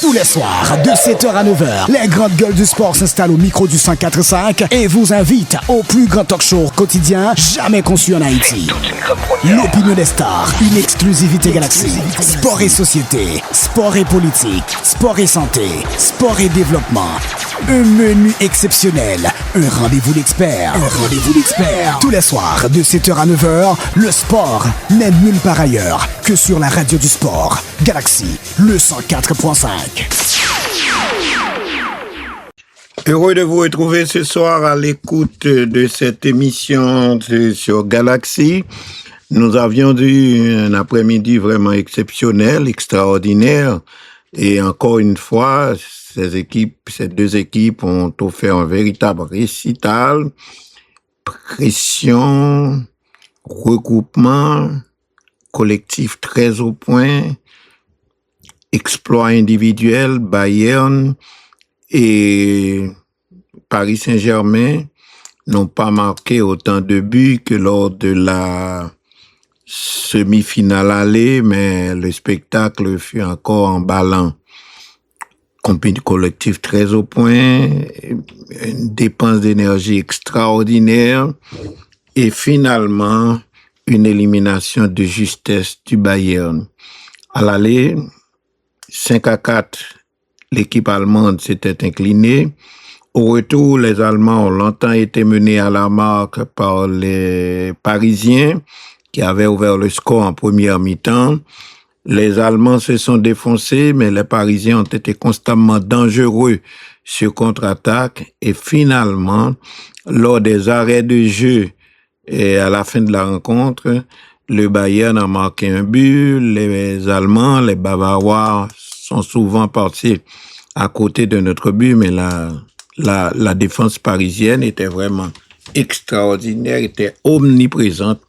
Tous les soirs, de 7h à 9h, les grandes gueules du sport s'installent au micro du 104.5 et vous invitent au plus grand talk show quotidien jamais conçu en Haïti. L'opinion des stars, une exclusivité Galaxy. Sport et société, sport et politique, sport et santé, sport et développement. Un menu exceptionnel, un rendez-vous d'experts. Tous les soirs, de 7h à 9h, le sport n'est nulle part ailleurs que sur la radio du sport. Galaxy, le 104.5. Heureux de vous retrouver ce soir à l'écoute de cette émission sur Galaxy. Nous avions eu un après-midi vraiment exceptionnel, extraordinaire. Et encore une fois, ces deux équipes ont offert un véritable récital. Pression, regroupement, collectif très au point, exploit individuel, Bayern et Paris Saint-Germain n'ont pas marqué autant de buts que lors de la semi-finale aller, mais le spectacle fut encore emballant. Collectif très au point, une dépense d'énergie extraordinaire et finalement une élimination de justesse du Bayern. À l'aller, 5-4, l'équipe allemande s'était inclinée. Au retour, les Allemands ont longtemps été menés à la marque par les Parisiens qui avaient ouvert le score en première mi-temps. Les Allemands se sont défoncés, mais les Parisiens ont été constamment dangereux sur contre-attaque. Et finalement, lors des arrêts de jeu et à la fin de la rencontre, le Bayern a marqué un but. Les Allemands, les Bavarois sont souvent partis à côté de notre but, mais la défense parisienne était vraiment extraordinaire, était omniprésente.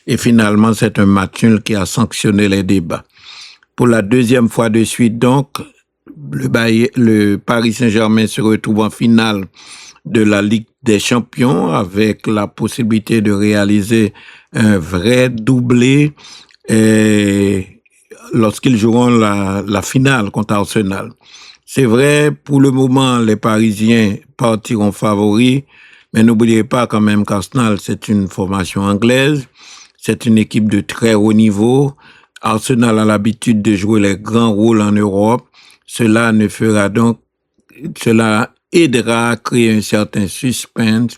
Et finalement, c'est un match nul qui a sanctionné les débats. Pour la deuxième fois de suite, donc, le Paris Saint-Germain se retrouve en finale de la Ligue des Champions avec la possibilité de réaliser un vrai doublé lorsqu'ils joueront la finale contre Arsenal. C'est vrai, pour le moment, les Parisiens partiront favoris, mais n'oubliez pas quand même qu'Arsenal, c'est une formation anglaise, c'est une équipe de très haut niveau. Arsenal a l'habitude de jouer les grands rôles en Europe. Cela aidera à créer un certain suspense,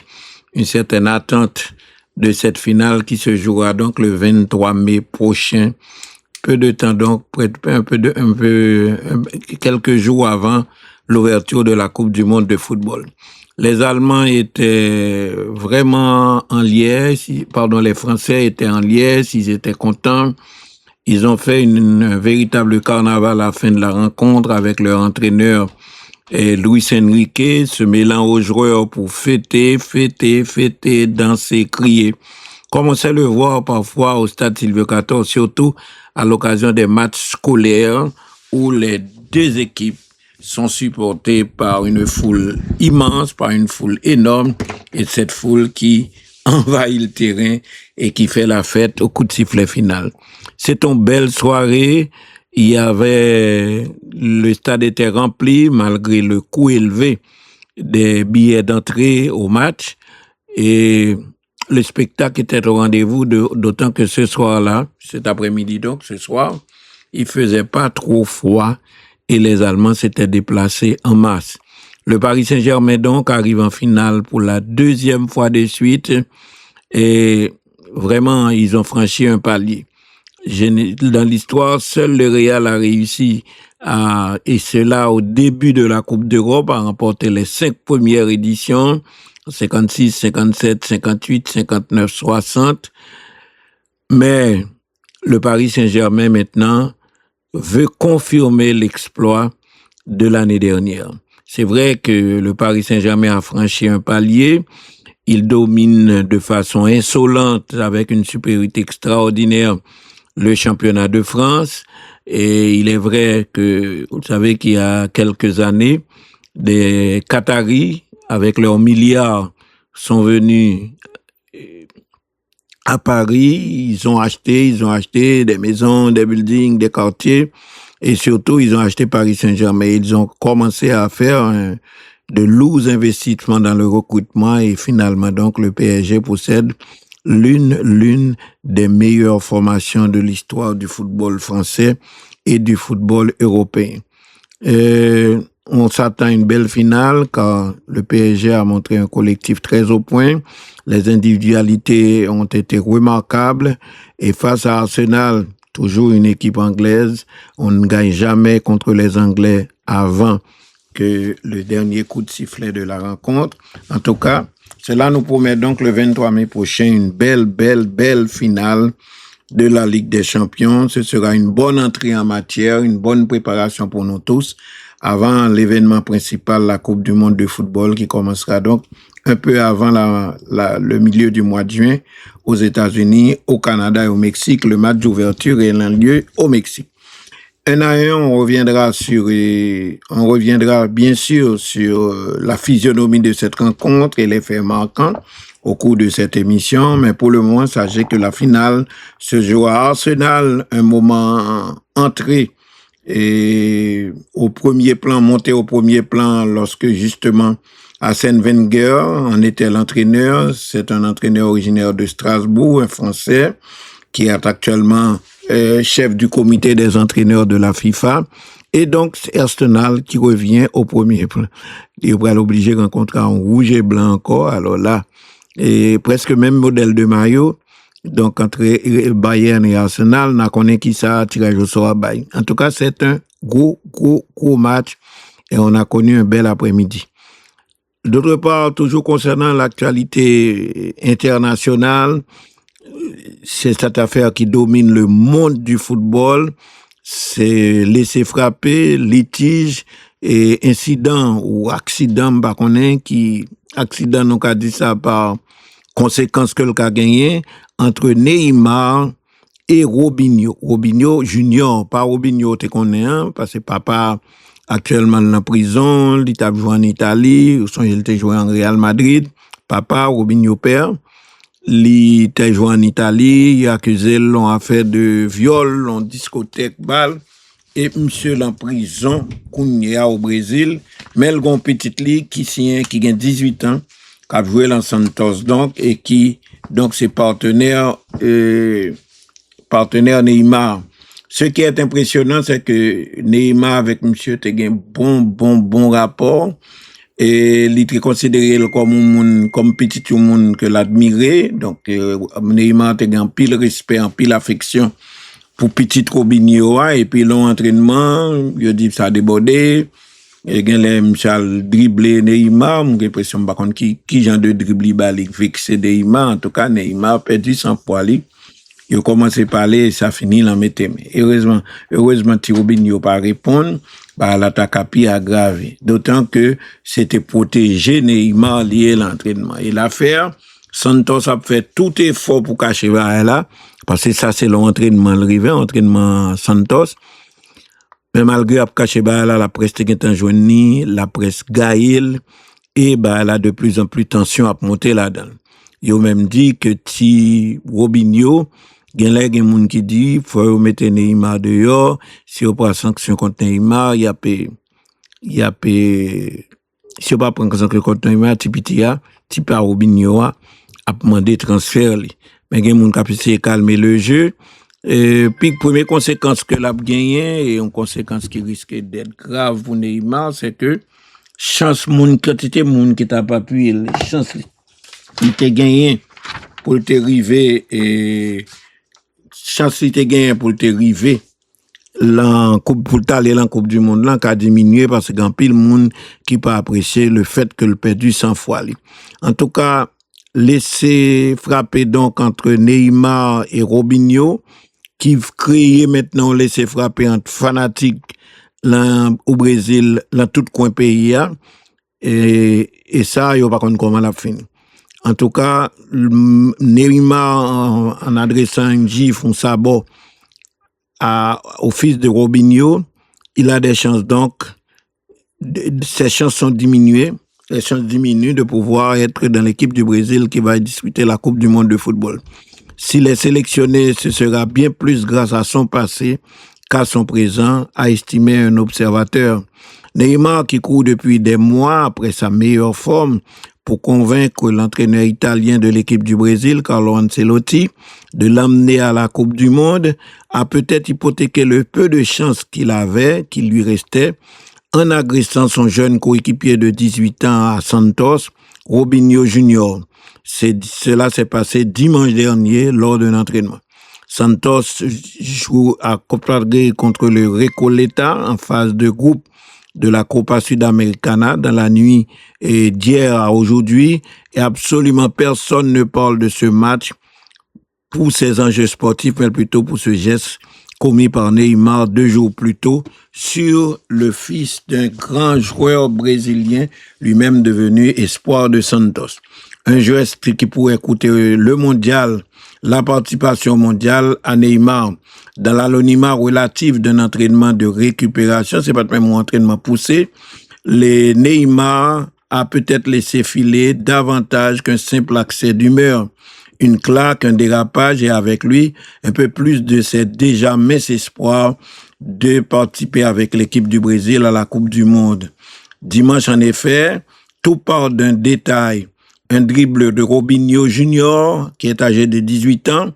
une certaine attente de cette finale qui se jouera donc le 23 mai prochain. Peu de temps donc, quelques jours avant l'ouverture de la Coupe du Monde de football. Les Allemands étaient vraiment en liesse, les Français étaient en liesse, ils étaient contents. Ils ont fait un véritable carnaval à la fin de la rencontre avec leur entraîneur Luis Enrique, se mêlant aux joueurs pour fêter, danser, crier. Comme on sait le voir parfois au stade Sylvio XIV, surtout à l'occasion des matchs scolaires où les deux équipes sont supportées par une foule immense, par une foule énorme, et cette foule qui envahit le terrain et qui fait la fête au coup de sifflet final. C'est une belle soirée. Le stade était rempli malgré le coût élevé des billets d'entrée au match et le spectacle était au rendez-vous, d'autant que ce soir-là, cet après-midi donc, ce soir, il faisait pas trop froid et les Allemands s'étaient déplacés en masse. Le Paris Saint-Germain donc arrive en finale pour la deuxième fois de suite et vraiment, ils ont franchi un palier. Dans l'histoire, seul le Real a réussi et cela au début de la Coupe d'Europe, à remporter les 5 premières éditions, 56, 57, 58, 59, 60. Mais le Paris Saint-Germain maintenant veut confirmer l'exploit de l'année dernière. C'est vrai que le Paris Saint-Germain a franchi un palier. Il domine de façon insolente avec une supériorité extraordinaire le championnat de France. Et il est vrai que, vous savez qu'il y a quelques années, des Qataris, avec leurs milliards, sont venus à Paris. Ils ont acheté des maisons, des buildings, des quartiers. Et surtout, ils ont acheté Paris Saint-Germain. Ils ont commencé à faire de lourds investissements dans le recrutement et finalement, donc, le PSG possède l'une des meilleures formations de l'histoire du football français et du football européen. On s'attend à une belle finale car le PSG a montré un collectif très au point. Les individualités ont été remarquables et face à Arsenal, toujours une équipe anglaise, on ne gagne jamais contre les Anglais avant que le dernier coup de sifflet de la rencontre. En tout cas, cela nous promet donc le 23 mai prochain une belle finale de la Ligue des Champions. Ce sera une bonne entrée en matière, une bonne préparation pour nous tous avant l'événement principal, la Coupe du Monde de football qui commencera donc un peu avant le milieu du mois de juin aux États-Unis, au Canada et au Mexique. Le match d'ouverture est un lieu au Mexique. Un à un, on reviendra bien sûr sur la physionomie de cette rencontre et les faits marquants au cours de cette émission, mais pour le moment, sachez que la finale se joue à Arsenal, un moment entré et monté au premier plan lorsque justement Arsène Wenger en était l'entraîneur. C'est un entraîneur originaire de Strasbourg, un Français, qui est actuellement chef du comité des entraîneurs de la FIFA. Et donc, c'est Arsenal qui revient au premier plan. Il va l'obliger de rencontrer en rouge et blanc encore. Alors là, et presque même modèle de maillot. Donc, entre Bayern et Arsenal, on connaît qui ça, tirage au sort à Bayern. En tout cas, c'est un gros match et on a connu un bel après-midi. D'autre part, toujours concernant l'actualité internationale, c'est cette affaire qui domine le monde du football, c'est laisser frapper, litige et incident ou accident, accident, donc a dit ça par conséquence que le cas gagné entre Neymar et Robinho. Robinho Junior, pas Robinho, te connais, hein, parce que papa actuellement en prison, il a joué en Italie, il a joué en Real Madrid. Papa, Robinho père, il a joué en Italie, il a accusé l'on affaire de viol, en discothèque, balle, et monsieur en prison, au Brésil, mais il a une petite ligue qui a 18 ans, qui a joué dans Santos, donc, et qui, donc, c'est partenaire Neymar. Ce qui est impressionnant, c'est que Neymar avec monsieur a un bon rapport et il est considéré comme petit monde que l'admirer. Donc, Neymar a un pile respect, un pile affection pour petit Robinho et puis l'entraînement, il dit ça a débordé. Et il a Michel dribblé Neymar, j'ai l'impression qui genre de dribble balik fixé Neymar. En tout cas, Neymar a perdu son poids. Il a commencé à parler et ça finit l'en mettre. Heureusement, Robinho n'a pas répondu, l'attaque a pu aggraver. D'autant que c'était protéger Neymar lié à l'entraînement. Et l'affaire, Santos a fait tout effort pour cacher là, parce que ça, c'est l'entraînement Santos. Mais malgré cacher là, la presse est en journée, la presse gaïle, et elle a de plus en plus tension à monter là-dedans. Ils ont même dit que si Robinho, il y a des gens qui disent faut mettre Neymar dehors, si on prend sanction contre Neymar, si on pas prendre sanction contre Neymar, type à Robinho a demandé transfert. Mais il y a des gens qui essaient de calmer le jeu. Puis, première conséquence que l'a gagné, et une conséquence qui risque d'être grave pour Neymar, c'est que quantité de monde qui t'a pas pu, chance il t'a gagné pour te river et chance il t'a gagné pour te river pour t'aller dans la Coupe du Monde là qui a diminué parce qu'il y a pile monde qui pas apprécier le fait que le perdu 100 fois. En tout cas, laisser frapper donc entre Neymar et Robinho qui crée maintenant laisser frapper entre fanatiques là au Brésil dans tout coin pays et ça il pas comment la fin. En tout cas, Neymar en adressant un gif, un sabot au fils de Robinho, il a des chances donc, ses chances sont diminuées, les chances diminuent de pouvoir être dans l'équipe du Brésil qui va disputer la Coupe du Monde de football. S'il est sélectionné, ce sera bien plus grâce à son passé qu'à son présent, a estimé un observateur. Neymar, qui court depuis des mois après sa meilleure forme pour convaincre l'entraîneur italien de l'équipe du Brésil, Carlo Ancelotti, de l'emmener à la Coupe du Monde, a peut-être hypothéqué le peu de chance qu'il lui restait, en agressant son jeune coéquipier de 18 ans à Santos, Robinho Junior. Cela s'est passé dimanche dernier lors d'un entraînement. Santos joue à Copa contre le Recoleta en phase de groupe de la Copa Sudamericana dans la nuit d'hier à aujourd'hui, et absolument personne ne parle de ce match pour ses enjeux sportifs, mais plutôt pour ce geste commis par Neymar 2 jours plus tôt sur le fils d'un grand joueur brésilien, lui-même devenu espoir de Santos. Un geste qui pourrait coûter le mondial, la participation mondiale à Neymar dans l'anonymat relatif d'un entraînement de récupération, c'est pas même un entraînement poussé. Les Neymar a peut-être laissé filer davantage qu'un simple accès d'humeur, une claque, un dérapage, et avec lui, un peu plus de ses déjà minces espoirs de participer avec l'équipe du Brésil à la Coupe du Monde. Dimanche, en effet, tout part d'un détail. Un dribble de Robinho Junior, qui est âgé de 18 ans,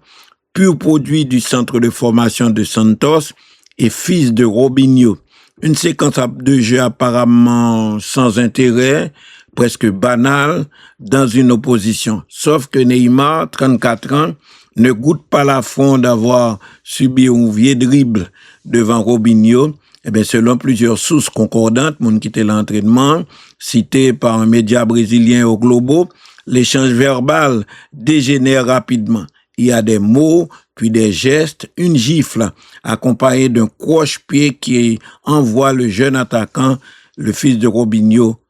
pur produit du centre de formation de Santos et fils de Robinho. Une séquence de jeu apparemment sans intérêt, presque banale, dans une opposition. Sauf que Neymar, 34 ans, ne goûte pas l'affront d'avoir subi un vieux dribble devant Robinho. Eh bien, selon plusieurs sources concordantes, mon qui était l'entraînement, cité par un média brésilien au Globo, l'échange verbal dégénère rapidement. Il y a des mots, puis des gestes, une gifle, accompagnée d'un croche-pied qui envoie le jeune attaquant, le fils de Robinho,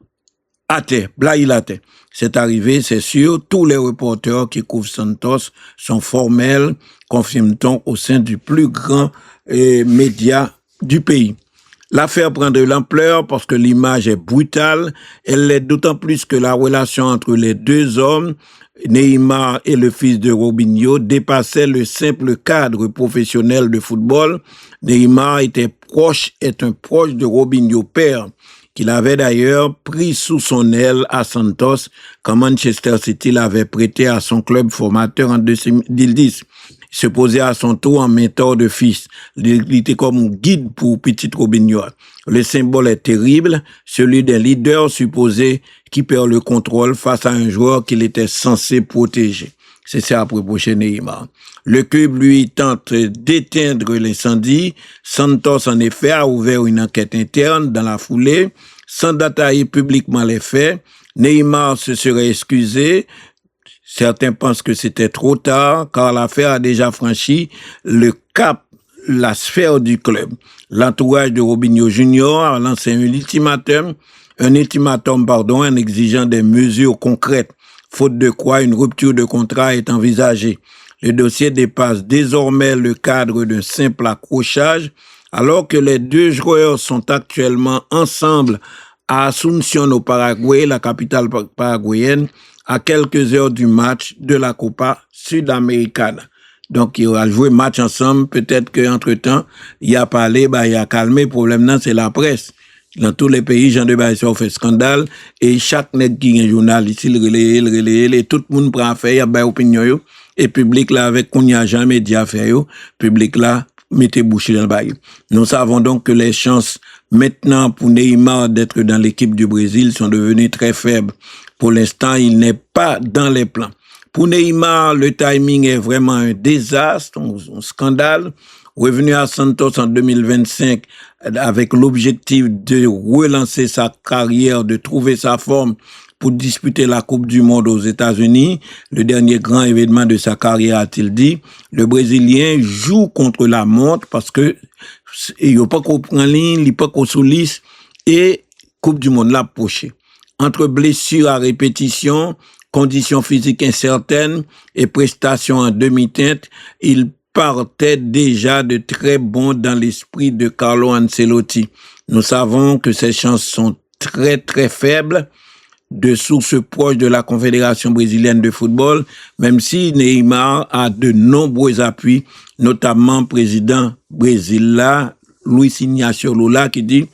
à terre, blaï la terre. C'est arrivé, c'est sûr, tous les reporters qui couvrent Santos sont formels, confirme-t-on, au sein du plus grand média du pays. L'affaire prend de l'ampleur parce que l'image est brutale. Elle l'est d'autant plus que la relation entre les deux hommes, Neymar et le fils de Robinho, dépassait le simple cadre professionnel de football. Neymar est un proche de Robinho père, qu'il avait d'ailleurs pris sous son aile à Santos quand Manchester City l'avait prêté à son club formateur en 2010. Il se posait à son tour en mentor de fils. Il était comme un guide pour petit Robinho. Le symbole est terrible, celui d'un leader supposé qui perd le contrôle face à un joueur qu'il était censé protéger. C'est ça à propos chez Neymar. Le club, lui, tente d'éteindre l'incendie. Santos, en effet, a ouvert une enquête interne dans la foulée, sans détailler publiquement les faits. Neymar se serait excusé. Certains pensent que c'était trop tard, car l'affaire a déjà franchi le cap, la sphère du club. L'entourage de Robinho Junior a lancé un ultimatum, en exigeant des mesures concrètes, faute de quoi une rupture de contrat est envisagée. Le dossier dépasse désormais le cadre d'un simple accrochage, alors que les deux joueurs sont actuellement ensemble à Asunción au Paraguay, la capitale paraguayenne, à quelques heures du match de la Copa Sudamericana. Donc, il va jouer match ensemble. Peut-être qu'entre-temps, il a parlé, il a calmé. Le problème, non, c'est la presse. Dans tous les pays, Jean de Baïsor fait scandale. Et chaque nègre qui est journaliste, il relaye, et tout le monde prend affaire, il y a des opinions. Et public là, avec qu'on n'y a jamais dit affaire, public là, mettez bouché dans le bail. Nous savons donc que les chances maintenant pour Neymar d'être dans l'équipe du Brésil sont devenues très faibles. Pour l'instant, il n'est pas dans les plans. Pour Neymar, le timing est vraiment un désastre, un scandale. Revenu à Santos en 2025 avec l'objectif de relancer sa carrière, de trouver sa forme pour disputer la Coupe du Monde aux États-Unis, le dernier grand événement de sa carrière, a-t-il dit. Le Brésilien joue contre la montre parce que il n'y a pas qu'on prend ligne, il n'y a pas qu'on soulisse, et Coupe du Monde l'a poché. Entre blessures à répétition, conditions physiques incertaines et prestations en demi-teinte, il partait déjà de très bon dans l'esprit de Carlo Ancelotti. Nous savons que ses chances sont très très faibles de sources proches de la Confédération brésilienne de football, même si Neymar a de nombreux appuis, notamment président Brésil là, Luis Ignacio Lula, qui dit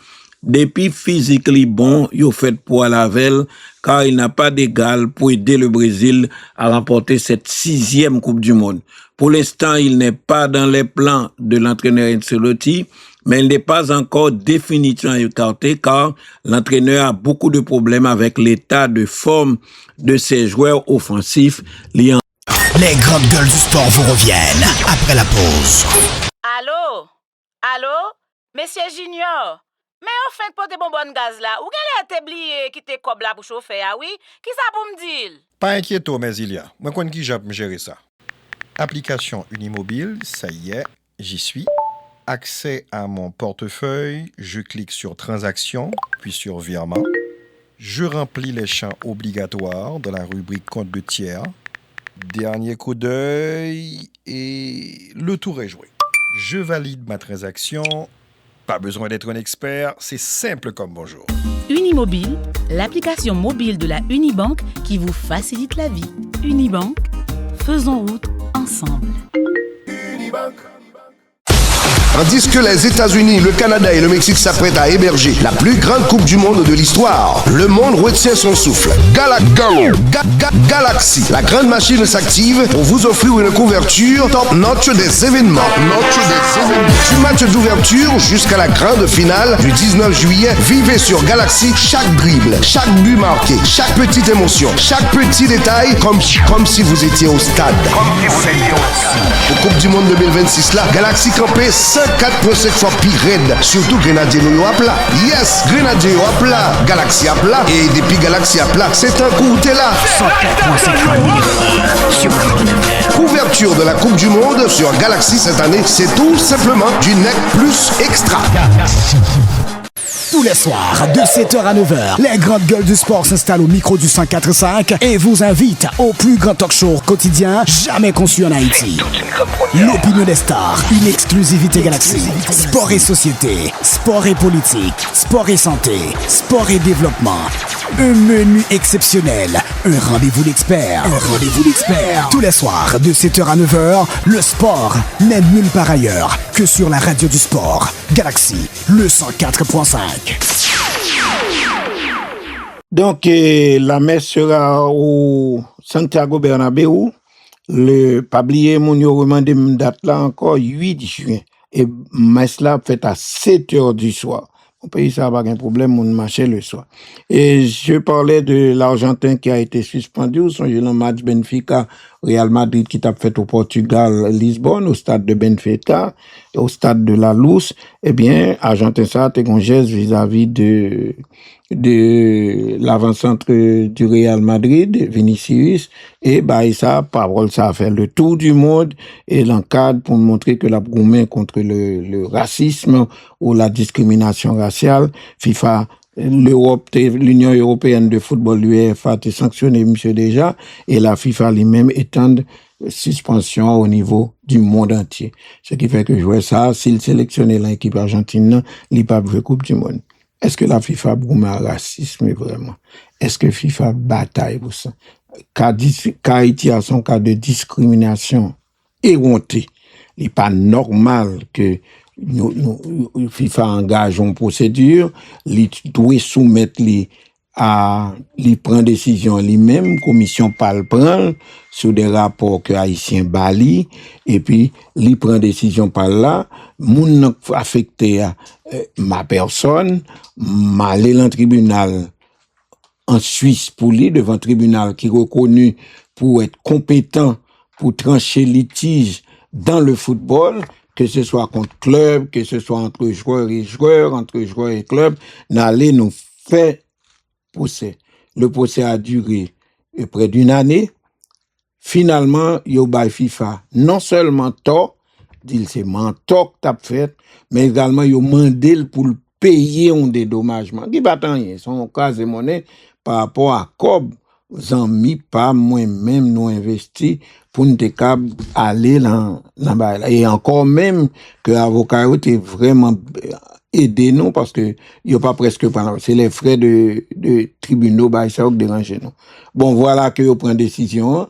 depuis physically bon, il fait pour la veille, car il n'a pas d'égal pour aider le Brésil à remporter cette 6e Coupe du Monde. Pour l'instant, il n'est pas dans les plans de l'entraîneur Ancelotti, mais il n'est pas encore définitivement écarté car l'entraîneur a beaucoup de problèmes avec l'état de forme de ses joueurs offensifs. Les grandes gueules du sport vous reviennent après la pause. Allô? Monsieur Junior? Mais on fait pour des bonbonnes gaz là. Ou qu'elle a oublié qui te cob là pour chauffer, ah oui? Qui ça pour me dire? Pas inquiéto, mais il y a. Moi, quand qui j'ai géré ça? Application Unimobile, ça y est, j'y suis. Accès à mon portefeuille, je clique sur Transactions, puis sur Virement. Je remplis les champs obligatoires de la rubrique Compte de tiers. Dernier coup d'œil et le tour est joué. Je valide ma transaction. Pas besoin d'être un expert, c'est simple comme bonjour. Unimobile, l'application mobile de la Unibank qui vous facilite la vie. Unibank, faisons route ensemble. Unibank. Tandis que les États-Unis, le Canada et le Mexique s'apprêtent à héberger la plus grande Coupe du Monde de l'histoire, le monde retient son souffle. Galaxy, la grande machine s'active pour vous offrir une couverture top-notch des événements. Du match d'ouverture jusqu'à la grande finale du 19 juillet, vivez sur Galaxy chaque dribble, chaque but marqué, chaque petite émotion, chaque petit détail comme si vous étiez au stade. Pour Coupe du Monde 2026 là, Galaxy campé 4,5 fois pire raide, surtout Grenadier Noyo à plat. Yes, Grenadier à plat, Galaxy à plat, et depuis Galaxy à plat, c'est un coup t'es là. 104.5 couverture de la Coupe du Monde sur Galaxy cette année, c'est tout simplement du NEC Plus Extra. Tous les soirs, de 7h à 9h, les grandes gueules du sport s'installent au micro du 104.5 et vous invitent au plus grand talk show quotidien jamais conçu en Haïti. L'opinion des stars, une exclusivité Galaxy. Sport et société, sport et politique, sport et santé, sport et développement. Un menu exceptionnel, un rendez-vous d'experts. Tous les soirs, de 7h à 9h, le sport n'est nulle part ailleurs que sur la radio du sport. Galaxy, le 104.5. Donc, la messe sera au Santiago Bernabéu. Le pablier mon remandé date là encore 8 juin. Et messe là faite à 7h du soir. Mon pays, ça n'a pas de problème, on marchait le soir. Et je parlais de l'Argentin qui a été suspendu, ou songez le match Benfica, Real Madrid qui t'a fait au Portugal, Lisbonne, au stade de Benfica, au stade de la Luz. Eh bien, Argentin, ça a été un geste vis-à-vis de l'avant-centre du Real Madrid, Vinicius, et ça, parole, ça a fait le tour du monde et l'encadre pour montrer que la gourmet contre le racisme ou la discrimination raciale, FIFA, l'Union européenne de football, l'UEFA, a sanctionné monsieur déjà, et la FIFA lui-même étend suspension au niveau du monde entier. Ce qui fait que je vois ça, s'il sélectionnait l'équipe argentine, il pas jouer Coupe du Monde. Est-ce que la FIFA bromme à racisme vraiment? Est-ce que FIFA bataille pour ça? Haïti a son cas de discrimination éhontée. Il n'est pas normal que FIFA engage une procédure, il doit soumettre il prend décision lui-même, commission pas le prend sur des rapports que haïtien bali et puis il prend décision par là, moun affecté ma personne, m'aller dans le tribunal en Suisse pour lui devant un tribunal qui est reconnu pour être compétent pour trancher litige dans le football, que ce soit contre club, que ce soit entre joueurs et joueurs, entre joueurs et club, n'aller nous faire procès. Le procès a duré près d'une année. Finalement, yo bay FIFA non seulement tort, dit c'est mentor que t'as fait, mais également yo mandé pour le payer un dédommagement. Qui pas tant rien, son cas de monnaie par rapport à Cob, zanmi pas moi-même nous investi pour nous aller là et encore même que avocat était vraiment aider nous parce que il a pas presque pas c'est les frais de tribunaux bah ça qui dérange nous. Bon voilà que yo prend décision.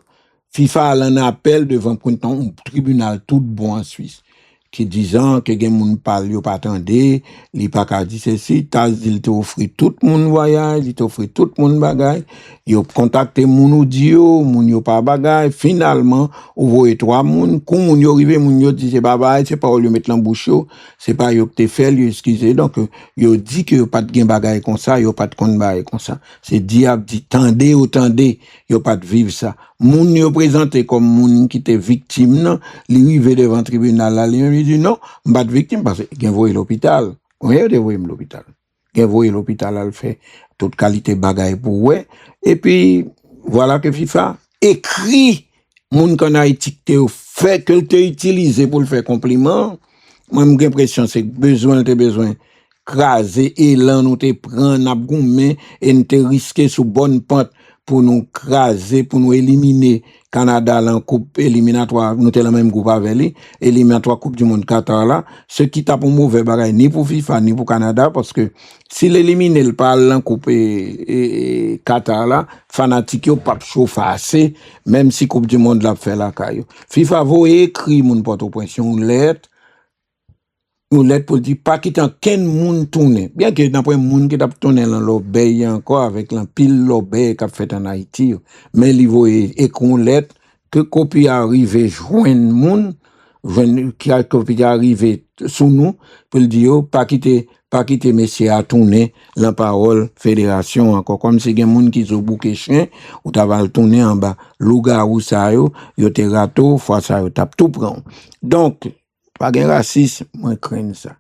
FIFA a un appel devant un tribunal tout bon en Suisse qui disant que gen moun parle yo pas attendé, li pas ka di ceci, t'as il te offre tout moun voyage, il t'offre tout moun bagay, yo contacté moun audio, moun yo pas bagay, finalement ou voye trois moun, kou moun yo rive moun yo di c'est bagay, c'est pas ou yo mettre l'embouche yo, c'est pas yo que te fait, yo excusez donc yo dit que yo pas de gen bagay comme ça, yo pas de kon bagay comme ça. C'est diable dit tendez ou tendez, yo pas de vivre ça. Moun yo présenté comme moun qui était victime non, li rive devant tribunal là, il dit non, m'pas de victime parce que gen voye l'hôpital. On y a de voye l'hôpital. Gen voye l'hôpital elle fait toute qualité bagaille pour ouais et puis voilà que FIFA écrit moun qu'on a étiqueté au fait que te utilisé pour le faire compliment. Moi j'ai l'impression c'est besoin craser élan nous te prend n'a goumé et nous te risquer sous bonne pente pour nous craser, pour nous éliminer Canada en coupe éliminatoire, nous t'es le même groupe avec lui, éliminatoire Coupe du Monde Qatar là, ce qui t'a pour mauvais bagaille ni pour FIFA ni pour Canada parce que s'il élimine le parle en coupe et Qatar là, fanatique yo pas chauffer assez, même si Coupe du Monde l'a fait la caillou. FIFA voye écrit mon Port-au-Prince une lettre pour dire pas quitter ken moun tourner bien que d'après moun qui t'a tourner dans l'obéi encore avec la pile l'obéi qu'a fait en Haïti mais il voye écrit une lettre que copie arrivé joindre moun qui a copie arrivé sous nous pour dire pas quitter messieurs à tourner la parole fédération encore comme si gen moun qui zo bouquet chien ou t'a va tourner en bas louga ou ça yo te rato fois ça yo t'a tout prend donc pas gen raciste, moi crains ça.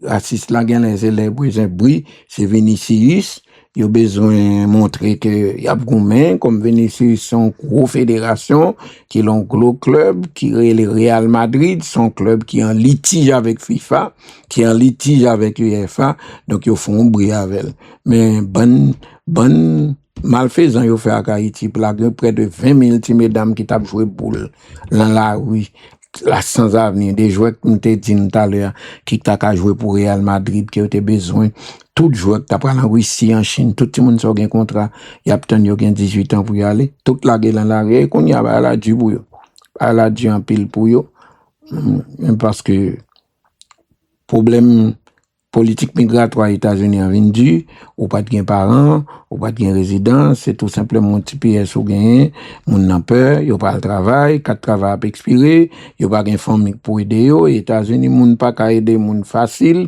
Raciste là gen les élèves bruit, c'est Vinicius, il a besoin montrer que y a goumé comme Vinicius son gros fédération qui l'ont gros club qui est le Real Madrid, son club qui est en litige avec FIFA, qui est en litige avec UEFA, donc ils font bruit avec elle. Mais bonne malfaisant yo fait à Haïti près de 20 000 petits mesdames qui tapent jouer boule dans la rue. La sans avenir des joueurs que nous t'ai dit tout à l'heure qui t'a qu'à jouer pour Real Madrid qui a besoin tout joueur que t'as pris en Russie en Chine tout le monde a un contrat y a peut-être yo 18 ans pour y aller toute la gueule dans l'arrière qu'on y a la du pour yo la du en pile pour yo parce que problème politique migratoire États-Unis a vendu ou pas de gain parents ou pas de gain résidence c'est tout simplement petit PS ou gain moun nan peur yo pas le travail quatre travail a expiré yo pas gain famille pour aider yo États-Unis moun pas ka aider moun facile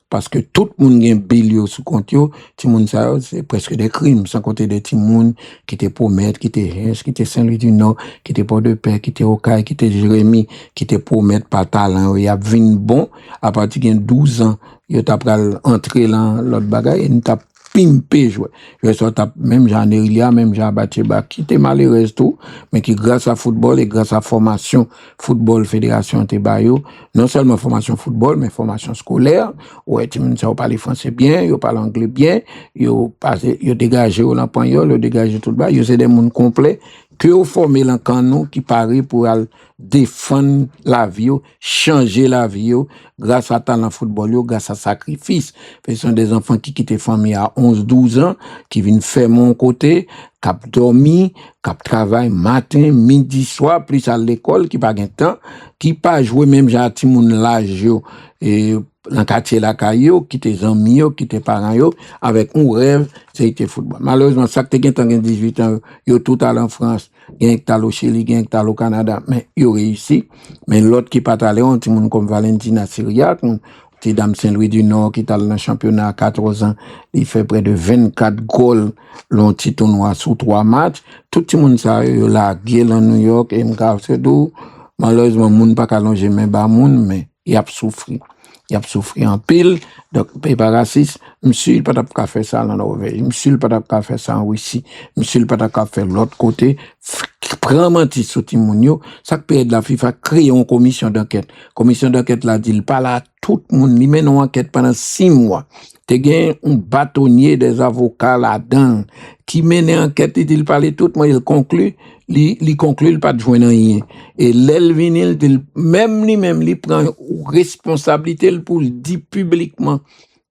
parce que tout moun gain bill yo sous compte yo ti moun ça c'est presque des crimes sans compter des ti moun qui te promettent qui te Saint-Louis du Nord qui te Port-de-Paix qui te Okaï qui te Jérémy qui te promettent pas talent y a vinn bon à partir de 12 ans yo t'a pral entrer dans l'autre bagaille et t'a pimpé jouer je sort même Jean Erilia même Jean Batcheba qui était malheureux tout mais qui grâce à football et grâce à formation football fédération te bayo non seulement formation football mais formation scolaire ouais tu me ça parler français bien yo parle anglais bien yo dégager au l'empoignol yo dégager tout bas yo c'est des monde complet que vous formez un canon qui paraît pour défendre la vie, changer la vie, grâce à talent football, grâce à sacrifice. Ce sont des enfants qui quittent famille à 11-12 ans, qui viennent faire mon côté, qui dormi, qui travaillent matin, midi, soir, plus à l'école, qui pas de temps, qui pas jouer même j'ai ti moun l'âge et dans quartier la caillou qui tes amis qui tes parents yo avec un rêve c'était football malheureusement ça que t'es 18 ans yo tout allé en France gain que t'allé au Chili gain que t'allé au Canada mais yo réussi mais l'autre qui pas allé on ti moun comme Valentina Syriac ti dame Saint-Louis du Nord qui allé dans championnat à 14 ans il fait près de 24 goals long petit tournoi sous 3 matchs tout ti moun ça yo la gueule en New York et m'cave c'est d'où malheureusement moun pas callonger même ba moun mais il a souffri en pile donc pas raciste monsieur il pas faire ça en Norvège monsieur il pas faire ça en Russie monsieur il pas faire l'autre côté prend menti sur Timoun yo, ça peut de la FIFA créer une commission d'enquête. Commission d'enquête là dit pas là tout le monde, li mène une enquête pendant 6 mois. Te gen un bâtonnier des avocats là-dedans qui mène enquête, il parle tout le monde, il conclut, il pas de joindre rien. Et l'elvinil même li prend responsabilité pour le dire publiquement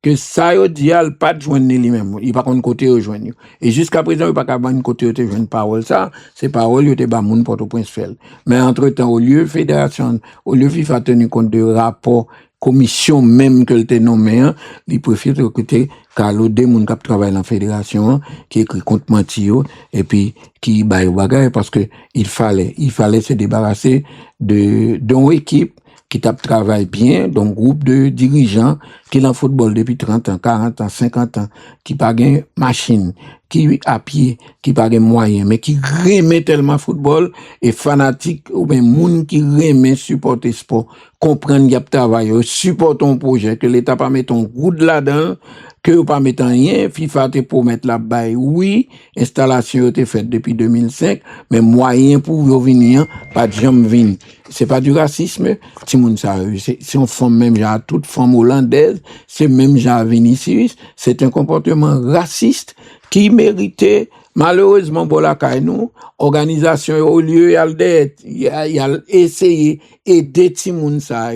que ça yo dit al pas de joindre lui-même, il pas contre côté rejoindre. Et jusqu'à présent il pas capable côté te joindre parole ça, c'est parole yo te ba moun Port-au-Prince fait. Mais entre-temps au lieu fédération, au lieu FIFA tenu compte de rapport commission même que le nommé, il préfère recruter Carlo de moun qui travaille dans la fédération, qui écrit contre Mantio, et puis qui baille bagay parce que il fallait se débarrasser d'une équipe qui travaille bien, d'un groupe de dirigeants qui en football depuis 30 ans, 40 ans, 50 ans, qui pas gain machine, qui à pied, qui pas gain moyen, mais qui remet tellement football et fanatique ou bien moun qui remet supporter sport, comprendre qu'il y a travail, supporter un projet que l'État pas mettre un goût là-dedans, que ou pas mettre rien, FIFA te pour mettre la baille. Oui, installation était faite depuis 2005, mais moyen pour venir, pas de jamais venir. C'est pas du racisme, Timoun ça, c'est une forme même, genre, toute forme hollandaise, c'est même genre Vinicius, c'est un comportement raciste qui méritait, malheureusement, pour la nous, organisation au lieu, il a essayé aider Timoun ça,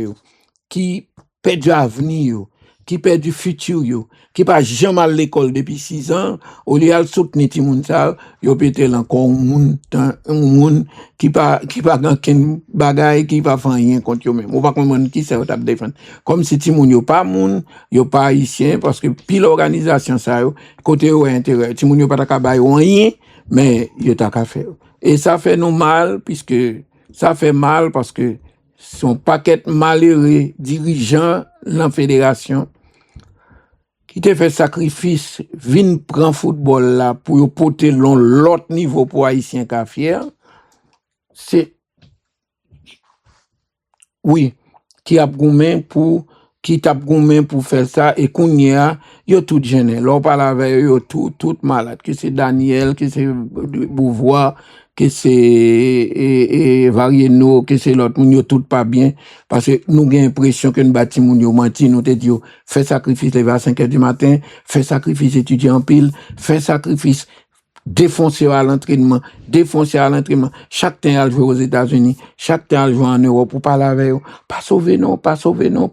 qui perd du avenir, qui perd du futur, qui pas jamais à l'école depuis 6 ans, au lieu de soutenir Timoun ça, yo pété encore un monde qui pas ganken bagay, qui pas faire rien contre eux même. On pas comprendre qui c'est t'a défendre. Comme si Timoun yo pas moun, yo pas haïtien parce que pile organisation ça yo, côté yo intérêt. Timoun yo pas ta bay rien, mais yo ta ka faire. Et ça fait nous mal puisque ça fait mal parce que son paquet malheureux dirigeants la fédération qui te fait sacrifice, vin prend football là pour porter l'autre niveau pour haïtien ka fier. C'est oui, qui a goumé pour faire ça et kounya yo tout gêné. L'on parle avec yo tout malade, que c'est Daniel, que c'est Beauvoir, que c'est Varieno, que c'est l'autre moun yo tout pas bien parce que nous avons l'impression que nous bâti moun yo menti, nous te dit fait sacrifice lever à 5h du matin, fait sacrifice étudier en pile, fait sacrifice défoncer à l'entraînement, chaque temps à jouer aux États-Unis, chaque temps à jouer en Europe pour parler avec eux, pas sauver non, pas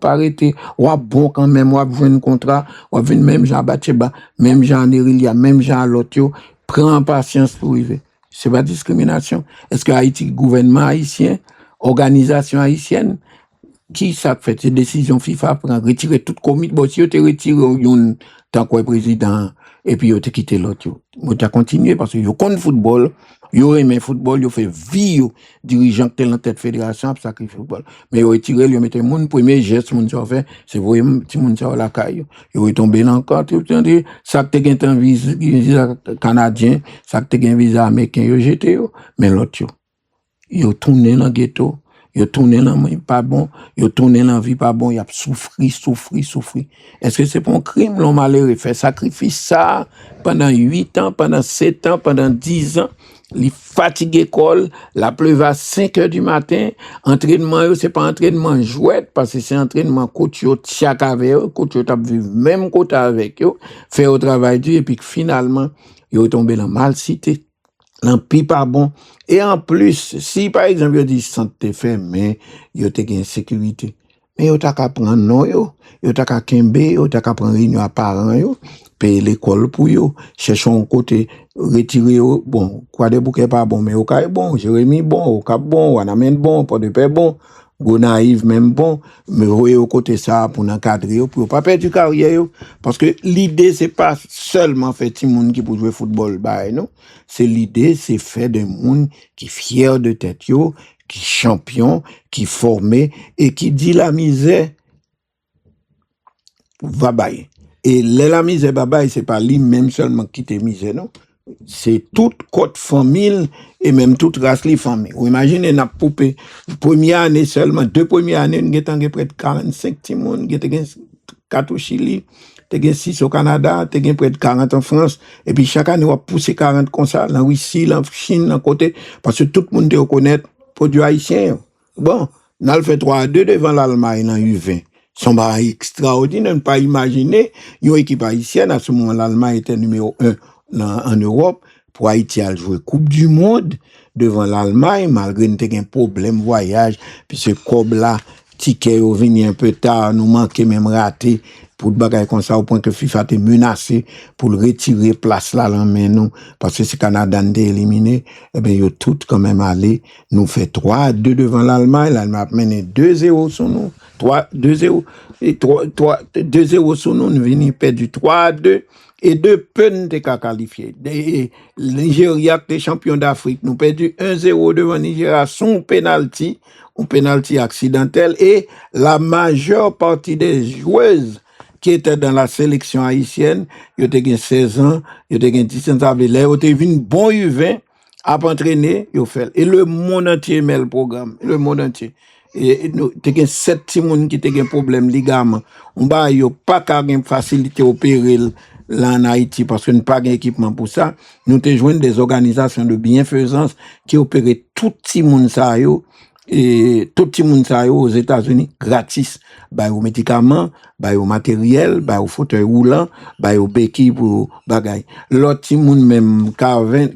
arrêter, ou bon quand même, ou jouer un contrat, ou venir même Jean Batcheba, même Jean Nerilia, même Jean Lotio, prends patience pour arriver. C'est pas discrimination. Est-ce que Haïti, gouvernement haïtien, organisation haïtienne, qui ça fait ces décisions FIFA prend retirer toute comité, bon si vous te retiré une tant que président et puis vous te quitté l'autre, vous te continuer parce que vous connaissez football, vous aimez football, vous fait vie dirigeant tel en tête fédération pour sacrifier football. Mais vous retiré, vous mettez mon premier geste mon ça fait, c'est vous petit monde ça la caille. Vous tombé dans compte, vous entendez ça que tu un visa canadien, ça que tu un visa américain, vous jeté mais l'autre vous tourné dans ghetto. Yo tourné dans pas bon, yo tourné dans vie pas bon, y a souffri. Est-ce que c'est pour un crime l'homme malheureux fait sacrifice ça pendant 8 ans, pendant 7 ans, pendant 10 ans, il fatigué école, la pleuve à 5h du matin, entraînement c'est pas entraînement jouette parce que c'est entraînement coach yo chaque avec eux, coach yo t'a vivre même côté avec eux, faire au travail dur et puis finalement yo tombé dans mal cité. L'empire pas bon. Et en plus, si par exemple, yo dit santé fermé, yo te gen sécurité. Mais yo ta ka prendre non yo ta ka kembe, yo ta ka prendre réunion à parents yo, payer l'école pour yo, chercher un côté retirer yo, bon, quoi de bouquet pas bon, mais au cas bon, Jérémy bon, au cap bon, Wanamen bon, pas de paix bon. Gonaïve même bon, mais voyez au côté ça pour encadrer pour pas perdre du carrière parce que l'idée c'est pas seulement faire petit monde qui pour jouer football bah non, c'est l'idée c'est faire des monde qui fier de tête yo, qui champion, qui formé et qui dit la misère va bailler. Et la misère va bailler c'est pas lui même seulement qui te misère non. C'est toute côte famille et même toute race les famille. Vous imaginez n'a poupée première année seulement, 2 premières années, nous avons près de 45 timon, nous avons 4 au Chili, t'es gen 6 au Canada, t'es gen près de 40 en France, et puis chaque année, on va pousser 40 comme ça, en Russie, en Chine, en côté, parce que tout le monde te reconnaît produit haïtien. Bon, on a fait 3-2 devant l'Allemagne dans U20. Son bail extraordinaire, ne pas imaginer, une équipe haïtienne, à ce moment, l'Allemagne était numéro 1 en Europe, pour Haïti à jouer Coupe du Monde devant l'Allemagne, malgré un problème voyage, puis ce cob là, ticket est venu un peu tard, nous manquait même raté, pour le bagage comme ça, au point que FIFA était menacé pour le retirer place là, nous, parce que c'est Canada qui éliminé, eh bien, ils ont tout quand même allé, nous fait 3-2 devant l'Allemagne, l'Allemagne a mené 2-0 sur nous, 2-0, et 2-0 sur nous, nous venons perdre 3-2, et deux peines de qualifiés. Le Nigeria, qui est champion d'Afrique, nous perdu 1-0 devant Nigeria, son penalty, un penalty accidentel, et la majeure partie des joueuses qui étaient dans la sélection haïtienne, ils ont 16 ans, ils ont 17 ans, ils ont vu un bon U20 à entraîner, ils ont fait. Et le monde entier aimait le programme, le monde entier. Et nous, t'es 7 petits monde qui ont un problème ligament. On va, ils pas qu'à une facilité opérer là en Haïti, parce que nous n'avons pas d'équipement pour ça. Nous te joignons des organisations de bienfaisance qui opèrent tout petit monde ça et tout petit monde ça aux États-Unis gratis. Bah aux médicaments, bah au matériel, bah au fauteuil roulant, bah au béquille pour bagay. L'autre petit monde même Corven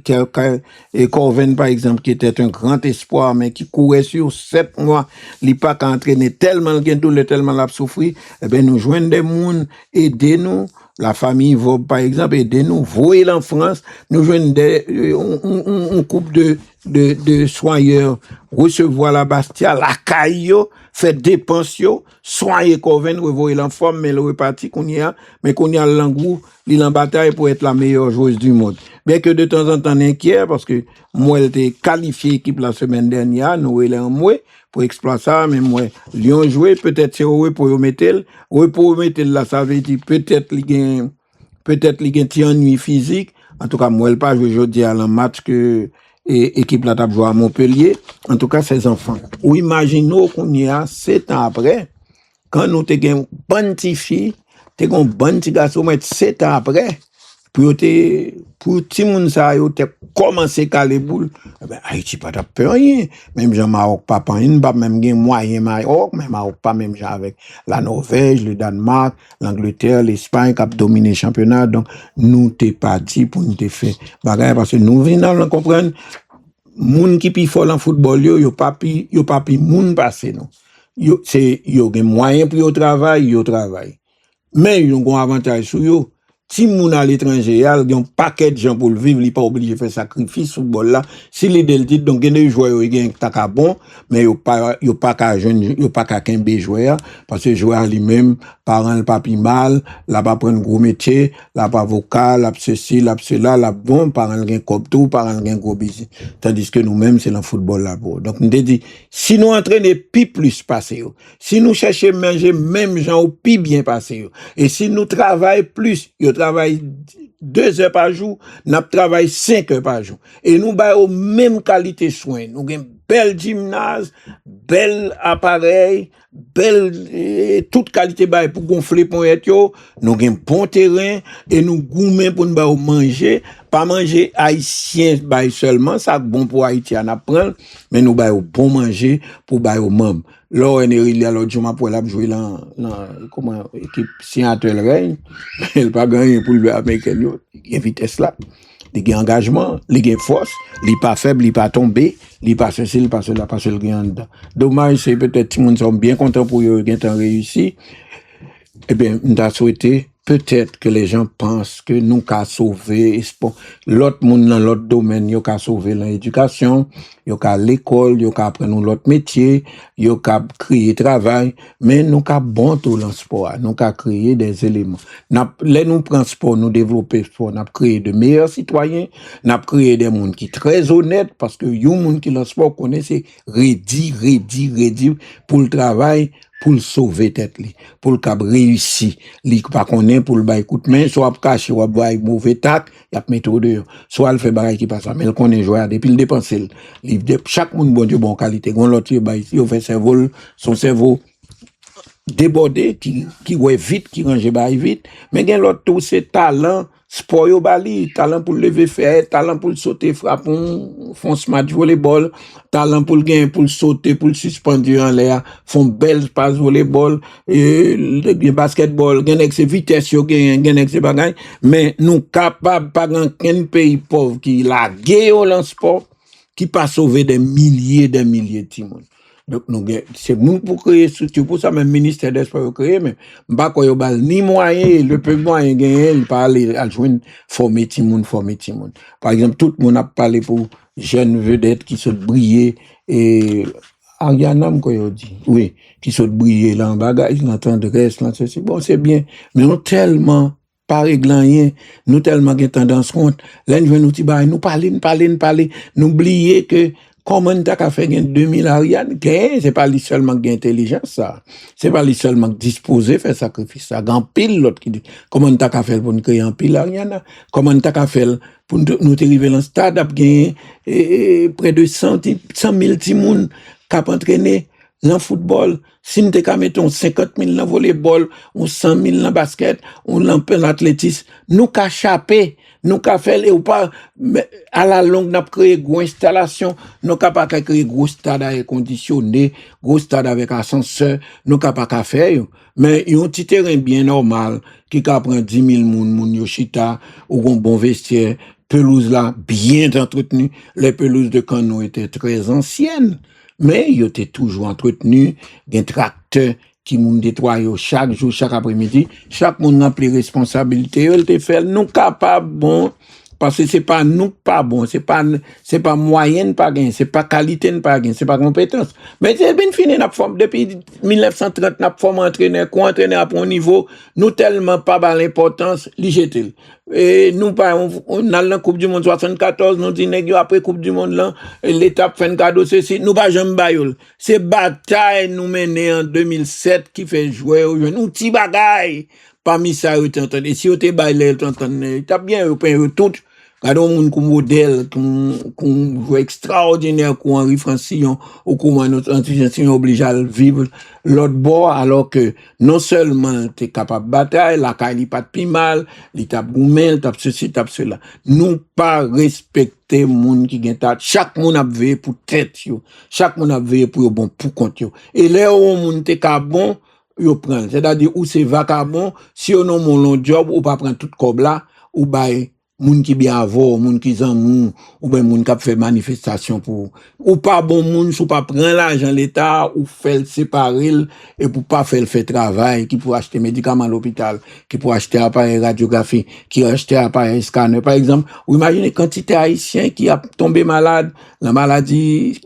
par exemple qui était un grand espoir mais qui courait sur 7 mois, il pas qu'à entraîner tellement gain douleur tellement l'a souffrir, eh ben nous joignons des monde aider nous. La famille va, par exemple, aider nous, voyer en France, nous joignons un couple de soigneurs, recevoir la Bastia, la caillou, faire dépenses, soigner Corven, revoyer l'enfant, mais le reparti qu'on y a, mais qu'on y a l'angou, il en bataille pour être la meilleure joueuse du monde. Bien que de temps en temps, on inquiet, parce que moi, elle était qualifiée équipe la semaine dernière, nous, elle est en moi, pour exploiter ça, mais moi, Lyon joué, peut-être c'est pour remettre là, ça veut dire peut-être il y a un ennui physique. En tout cas, moi, elle pas joué aujourd'hui à un match que équipe la table joué à Montpellier. En tout cas, ces enfants. Ou imaginons qu'on y a 7 ans après, quand nous t'es une bonne petite fille, t'es un bon petit garçon, mais 7 ans après, pour tout le monde ça yo te commencé caler boule ben Haïti pas peur rien même Jean Maroc pas pas même gain moyen Maroc même Maroc pas même genre avec la Norvège le Danemark l'Angleterre l'Espagne qui a dominé le championnat donc nous t'es parti pour nous te faire bagarre parce que nous venons comprendre moun qui pi fort en football yo pas pi moun passé non yo gen moyen pour yo travail mais yo gon avantage sur yo. Si moun à l'étranger, il y a un paquet de gens pour le vivre, il n'est pas obligé de faire sacrifice football là. Si les deltites, donc, il y a des joueurs qui ont un bon, mais il n'y a pas qu'à jeune, il n'y a pas qu'à qu'un joueur, parce que le joueur lui-même, parent le papi mal, là, pas prendre un gros métier, là, pas vocal, là, ceci, là, cela, là, bon, parent le gain comme tout, parent le gain gros business. Tandis que nous-mêmes, c'est le football là, bon. Donc, on te dit, si nous entraînons plus passé, si nous cherchons manger même gens au plus bien passé, et si nous travaillons plus, travaille 2 heures par jour, nous travaillons 5 heures par jour. Et nous avons même qualité soins. Nous avons bel gymnase, bel appareil, toute qualité pour gonfler pour être nous avons bon terrain et nous gourmets pour nous manger, pas manger haïtien seulement, ça bon pour haïtien apprendre, mais nous avons bon manger pour aux membres. Là, il y a l'autre jour, pour la jouer dans comment équipe Seattle Reign, elle pas gagné pour le américain, il y a vitesse là. Il y a engagement, il y a force, il n'est pas faible, il n'est pas tombé, il n'est pas ceci, il n'est pas cela, pas cela, il dommage, c'est peut-être que tout le monde sont bien contents pour eux, qu'ils ont réussi. Eh bien, on a souhaité peut-être que les gens pensent que nous qu'à sauver l'autre monde dans l'autre domaine, yo qu'à sauver l'éducation, yo qu'à l'école, yo qu'à apprendre l'autre métier, yo qu'à créer travail, mais nous qu'à bon tout dans sport, nous qu'à créer des éléments. Nous prend sport, nous développer sport, nous créer de meilleurs citoyens, nous créer des monde qui très honnêtes parce que yo monde qui dans sport connaît c'est ready pour le travail. Pour le sauver tête li, pour le cap réussi, li pas connaît pour le bail coup de main, soit cacher ou bail mauvais tac, y a mettre dehors, soit le fait bail qui passe, mais le connaît joueur depuis le dépenser, chaque monde bon Dieu bon qualité, gon l'autre bail, il fait son cerveau débordé, qui ouais vite, qui range bail vite, mais gen l'autre tout c'est talent, sport yo bali, talent pour lever faire, talent pour sauter, frapper, font smash volleyball, talent pour gain, pour sauter, pour suspendre en l'air, font belle passe volleyball, et basketball, gen avec ses vitesses yo gen avec ses bagages, mais nous capable pas qu'un pays pauvre qui la guerre dans sport qui pas sauver des milliers de timons. Donc, c'est moun pour créer structure, pour ça, même ministère des Sports créé, mais, m'ba quoi yo bal, ni moyen, le peu moyen gagné, il parle à joindre, former timoun. Par exemple, tout le monde a parlé pour jeunes vedettes qui sont brillés, et, Arianam, quoi, yo dit, oui, qui sont brillés, là, en bagage, là, tendresse, là, c'est bon, c'est bien, mais on tellement, pas réglant rien, nous tellement gen tendance compte, là, nous ti bay, nous parler, nous oublier que, comment t'as qu'à faire 2000 Ariane, c'est pas lui seulement qui a intelligence, ça. C'est pas lui seulement qui disposé faire sacrifice, ça. Grand pile l'autre qui dit, comment t'as qu'à faire pour nous créer un pile Ariane, comment t'as qu'à faire pour nous arriver dans le stade, à gagner, près de 100 000 timoun, qui a entraîné dans le football. Si nous t'es mettons 50 000 dans le volleyball, ou 100 000 dans le basket, ou dans l'athlétisme, nous qu'à chaper, nous qu'à faire, ou pas, à la longue, nous créé une installation, nous qu'à pas créer gros stade air conditionné, gros stade avec ascenseur, nous qu'à pas faire, mais il y a un petit terrain bien normal, qui qu'à prendre 10 000 moun yoshita, ou un bon vestiaire, pelouse là, bien entretenue, les pelouses de Cano étaient très anciennes, mais ils étaient toujours entretenus, des tracteurs, qui moun nettoie chaque jour, chaque après-midi, chaque monde remplit responsabilité, il te fait nous capable bon, parce que c'est pas nous pas bon, c'est pas moyenne pas gain, c'est pas qualité pas gain, c'est pas compétence. Mais c'est bien fini n'a forme depuis 1930 n'a forme entraîneur, co-entraîneur à bon niveau, nous tellement pas ba l'importance, li jetel. Et nous pas on a la Coupe du monde 74, nous dit nèg après Coupe du monde là, l'étape fin cadeau ceci, nous pas jamais bayol. C'est bataille nous mener en 2007 qui fait jouer aux jeunes, outil bagaille. Parmi ça, vous t'entendez. Si vous te baillez, vous t'entendez. T'as bien, vous payez tout. Regardez un monde comme modèle, comme extraordinaire, comme Henri Francillon, ou comme notre Francillon oblige à vivre l'autre bord, alors que non seulement t'es capable de bataille, la caille pas de pi mal, il tape goumel, tape ceci, tape cela. Nous pas respecter monde qui gagne tête. Chaque monde a veillé pour tête, yo. Chaque monde a veillé pour bon, pour compte, yo. Et là où monde t'es bon, yo prend. C'est-à-dire, ou c'est vacabon, si on a mon long job, ou pas prendre tout cob là, ou bay, moun qui bien avant, moun qui zanmou, ou ben moun qui fait manifestation pour, ou pas bon moun, sou pas prendre l'argent l'État, ou fait séparer, et pour pas faire travail, qui pour acheter médicaments à l'hôpital, qui pour acheter appareil radiographie, qui acheter appareil scanner. Par exemple, vous imaginez quantité haïtien qui a tombé malade, la maladie,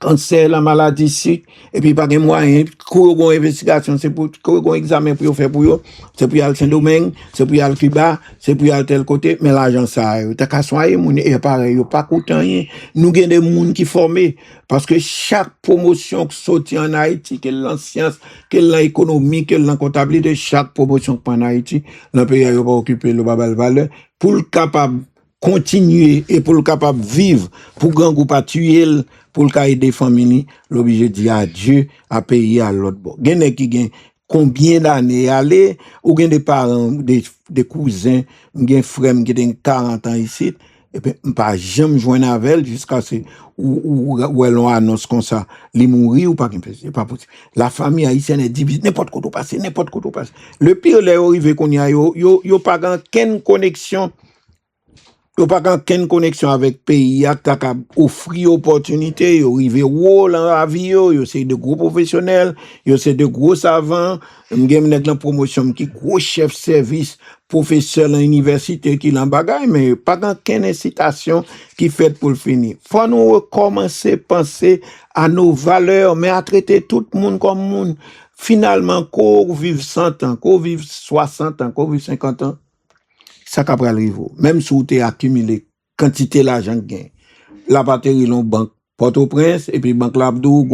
cancer, la maladie ici, et puis pas de moyens, courir une investigation, c'est pour courir un examen pour faire pour eux, c'est pour y aller Saint-Domingue, c'est pour y aller Cuba, c'est pour y aller tel côté, mais l'argent ça, t'as qu'à soigner, moun, et pareil, pas coûtant rien. Nous avons des moun qui formés, parce que chaque promotion qui sortit en Haïti, qu'elle en science, qu'elle en économie, qu'elle en comptabilité, chaque promotion qui prend en Haïti, le pays a pas occupé le babal valeur, pour le capable continuer et pour le capable vivre, pour grand groupe à tuer, pour le cas des familles, l'obligé de dire adieu à payer à l'autre bord. Gen qui gen combien d'années aller, ou gen des parents, des cousins, gen frères qui ont 40 ans ici, et puis pas jamais joindre avec elle jusqu'à ce où elle annonce comme ça, les mourir ou pas c'est pas possible. La famille haïtienne est divisée, n'importe quoi passer. Le pire les arrivé qu'on y a yo pas aucune connexion. Yo pas qu'une connexion avec pays qui t'a offrir opportunité, yo rive rôle dans la vie yo c'est de gros professionnels, yo c'est de gros savants, m'gem nèg la promotion qui gros chef service, professeur à l'université qui l'en bagaille mais pas qu'une incitation qui fait pour le finir. Faut nous recommencer penser à nos valeurs mais à traiter tout le monde comme monde. Finalement qu'on vive 100 ans, qu'on vive 60 ans, qu'on vive 50 ans. Ça capra arriver. Même si vous avez accumulé quantité l'argent gain, la batterie l'on banque Port-au-Prince, et puis Banque Labdou,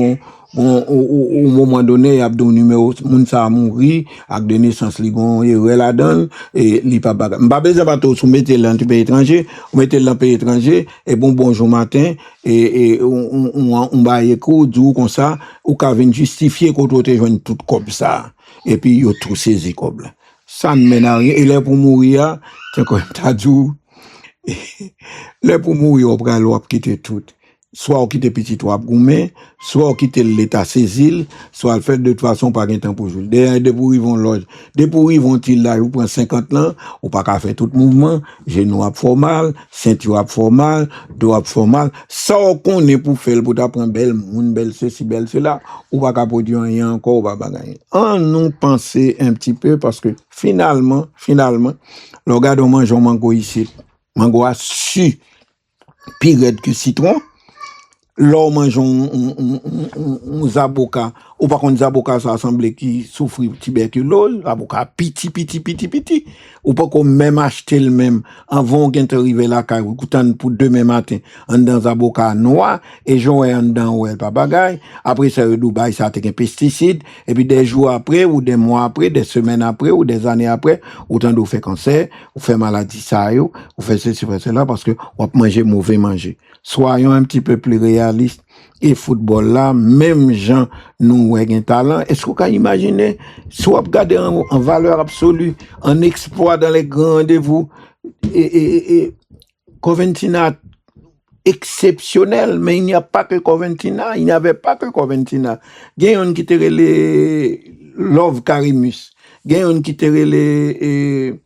au moment donné, il y a un numéro, moun sa a mouri, avec de naissance, li gon, et la donne, et li pa baga. M'pa besoin bateau, sou mettez dans le pays étranger, ou mettez dans le pays étranger, et bonjour matin, et on va écouter, du comme ça, ou ka vin justifier qu'on te joine tout comme ça. Et puis, yo tout saisi comme là. Ça ne mène à rien. Et là, pour mourir, tiens, comme t'as dit, là, pour mourir, on prend l'eau, quitter tout. Soit on quitte petit toit goumé, soit on quitte l'état saisil, soit le fait de toute façon pas de temps pour jouer. Des pour ils vont loge. Des pour ils vont-ils là, vous prenez 50 ans, ou pas qu'à faire tout mouvement, genou à formal, ceinture à formal, dos à formal. Ça on connaît pour faire, pour t'apprendre belle moun, belle ceci, belle cela, ou pas qu'à produire rien encore, ou pas bagaille. On nous penser un petit peu parce que finalement, le gars de mange un mango ici, mango a su, pire que citron. L'homme mange un zaboka, ou par contre zaboka ça semble qui souffre tuberculose, zaboka petit, ou pas qu'on même acheter le même, avant qu'on arrive là, ou pour demain matin, en dans zaboka noir, et jouer en dedans ou pas bagaille, après ça, Dubaï, ça a été un pesticide, et puis des jours après, ou des mois après, des semaines après, ou des années après, autant de fait cancer, ou fait maladie ça, ou fait ceci, fait cela, parce que on manger mauvais manger. Soyons un petit peu plus réalistes. Et football là, même gens nous avons un talent. Est-ce qu'on peut imaginer, soit regarder en valeur absolue, en exploit dans les grands rendez-vous, et Coventina exceptionnel, mais il n'y a pas que Coventina, il n'y avait pas que Coventina. Il y a un qui était les Love Carimus, il y a un qui était les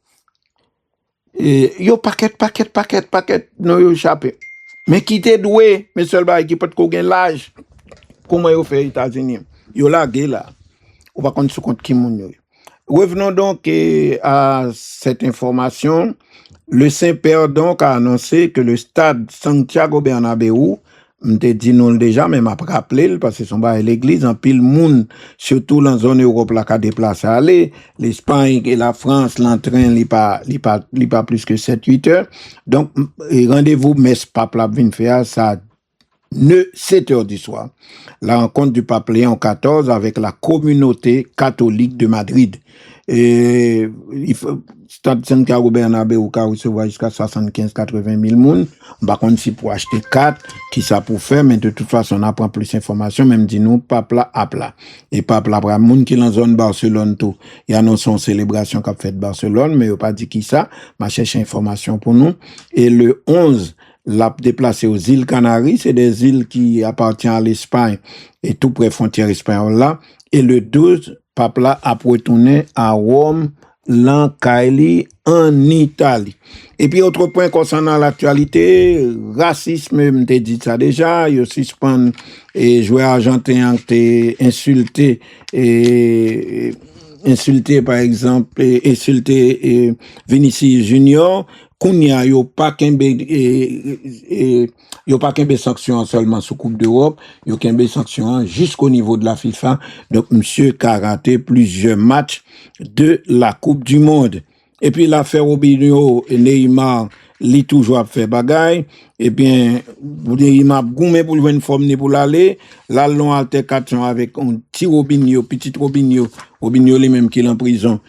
yo paquet, non yo échappé. Mais qui t'est doué, mais seul bail qui peut te gagner l'âge. Comment yo fait aux États-Unis? Yo la gay là. On va compter sur compte qui moun yo. Revenons donc à cette information. Le Saint-Père donc a annoncé que le stade Santiago Bernabéu, m'te dit non déjà, mais m'a rappelé parce que son bail l'église en pile moun, surtout dans la zone Europe là qu'a déplacé aller, l'Espagne et la France l'entraîne li pas plus que 7-8 heures. Donc rendez-vous messe pape là vinn faire ça 7 heures du soir. La rencontre du pape Léon XIV avec la communauté catholique de Madrid. Et il faut stade Santiago Bernabéu ka recevoir jusqu'à 75-80 000 moun. Par contre si pour acheter 4 qui ça pour faire, mais de toute façon on apprend plus d'informations, même dit nous pape là à plat. Et pape là pour moun qui dans zone Barcelone tout. Il y a non son célébration qu'a fait Barcelone, mais il pas dit qui ça, m'a cherché information pour nous. Et le 11 l'a déplacé aux îles Canaries, c'est des îles qui appartiennent à l'Espagne et tout près frontière espagnole là. Et le 12 pape là a retourné à Rome, l'Ancaili, en Italie. Et puis, autre point concernant l'actualité, racisme, m'te dit ça déjà, il suspend et joueur argentin qui insulté par exemple, insulté Vinicius Junior, Kounia, yo pas kembe sanction seulement sous Coupe d'Europe, yo kembe sanction jusqu'au niveau de la FIFA. Donc, monsieur a raté plusieurs matchs de la Coupe du Monde. Et puis, l'affaire Robinho et Neymar, li toujours fait bagaille. Et bien, Neymar goumé pour une forme pour l'aller. Là, l'on altercation avec un petit Robinho lui-même qui est en prison,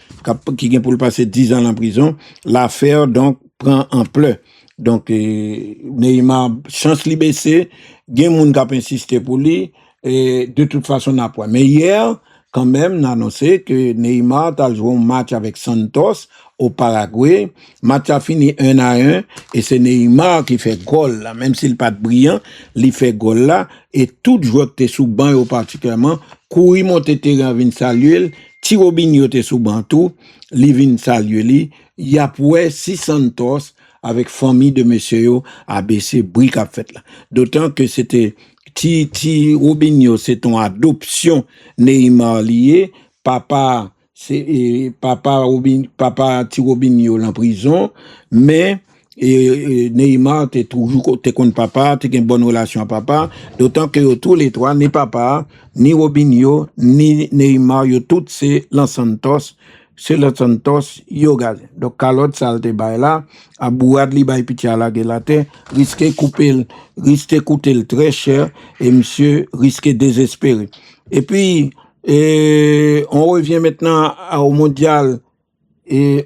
qui vient pour le passer 10 ans en prison. L'affaire, donc, prend ampleur. Donc, Neymar, chance li baissé, gen moun k'ap insisté pour lui, et de toute façon, n'a pas. Mais hier, quand même, n'a annoncé que Neymar a joué un match avec Santos au Paraguay. Match a fini 1-1, et c'est Neymar qui fait goal là, même s'il pas brillant, il fait goal là, et tout joueur qui était sous banc, particulièrement, couri monter terrain, vin saluer, ti Robinho était sous banc tout, li vin saluer li, y a pour si Santos, avec famille de monsieur ABC brique a fait là. D'autant que c'était ti Robinho, c'est ton adoption Neymar lié, papa ti Robinho en prison, mais Neymar t'es toujours contre papa, t'es une bonne relation à papa, d'autant que tous les trois, ni papa, ni Robinho, ni Neymar, tous c'est Los Santos c'est le Santos yo gazé. Donc calotte salte bay là, à bourad li bay piti à la gelate, risque couper coûter très cher et monsieur risque désespéré. Et puis on revient maintenant au mondial et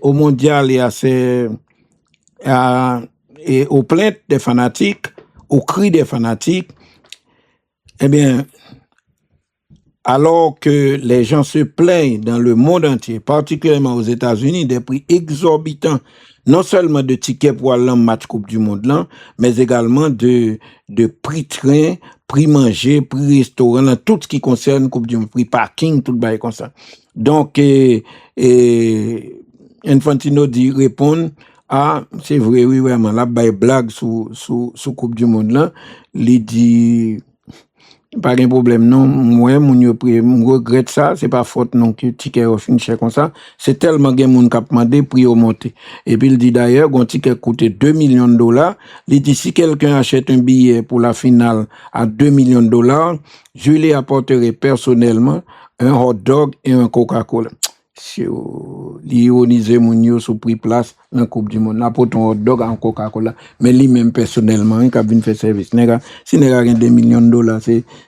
et aux plaintes des fanatiques, aux cris des fanatiques. Eh bien, alors que les gens se plaignent dans le monde entier, particulièrement aux États-Unis, des prix exorbitants, non seulement de tickets pour aller en match Coupe du Monde là, mais également de prix train, prix manger, prix restaurant, là, tout ce qui concerne Coupe du Monde, prix parking, tout le comme ça. Donc, Infantino dit répondre à, c'est vrai, oui, vraiment, là, blague sous Coupe du Monde là, il dit, pas de problème, non. Moi, je regrette ça. C'est pas faute, non, que ticket au fin cher comme ça. C'est tellement que moun k'ap demandé prix augmenter. Et puis, il dit d'ailleurs, un ticket coûte $2 millions. Il dit, si quelqu'un achète un billet pour la finale à $2 millions, je lui apporterai personnellement un hot dog et un Coca-Cola. Si l'ironisé moun yo sous prix place dans Coupe du Monde, n'apporte un hot dog en Coca-Cola, mais lui-même personnellement, il a venu faire service. Si il y a $2 millions,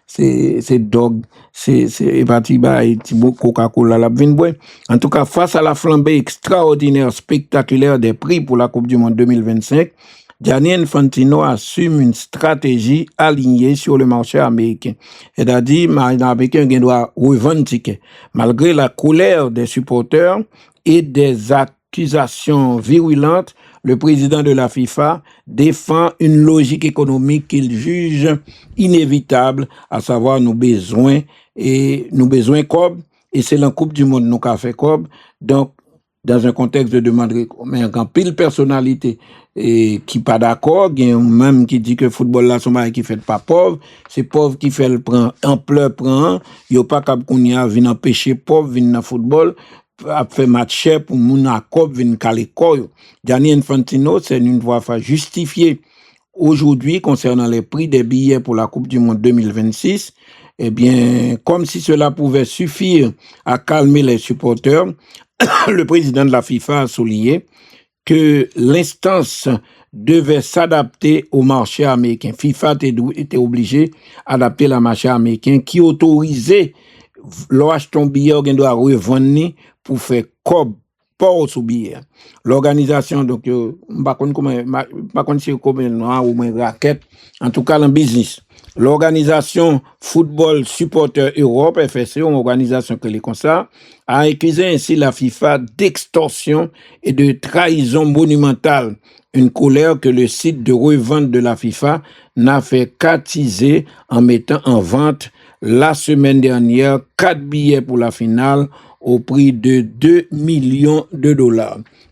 c'est dog, c'est parti by Coca-Cola la vinn boy. En tout cas, face à la flambée extraordinaire, spectaculaire des prix pour la Coupe du Monde 2025, Gianni Infantino assume une stratégie alignée sur le marché américain. C'est-à-dire, les Américains doivent revendre tickets. Malgré la colère des supporters et des accusations virulentes, le président de la FIFA défend une logique économique qu'il juge inévitable, à savoir nos besoins COB, et c'est la Coupe du Monde nous qu'a fait COB. Donc, dans un contexte de demande, mais quand pile personnalité et qui pas d'accord, il y a même qui dit que le football là son qui fait pas pauvre, c'est pauvre qui fait le prend ampleur prend, il y a pas cap qu'on y a vinn empêcher pauvre vinn dans football a fait match cher pour moun à cop vinn caler koyo. Gianni Infantino c'est une voie à justifier aujourd'hui concernant les prix des billets pour la Coupe du Monde 2026. Eh bien, comme si cela pouvait suffire à calmer les supporters, le président de la FIFA a souligné que l'instance devait s'adapter au marché américain. FIFA était obligé d'adapter le marché américain qui autorisait l'acheter un billet qu'on doit revendre pour faire cob port sous billet. L'organisation, donc, pas si combien ou moins raquette, en tout cas, dans business. L'organisation Football Supporter Europe, FSE, une organisation que les concerts, a accusé ainsi la FIFA d'extorsion et de trahison monumentale. Une colère que le site de revente de la FIFA n'a fait qu'attiser en mettant en vente la semaine dernière 4 billets pour la finale au prix de $2 millions.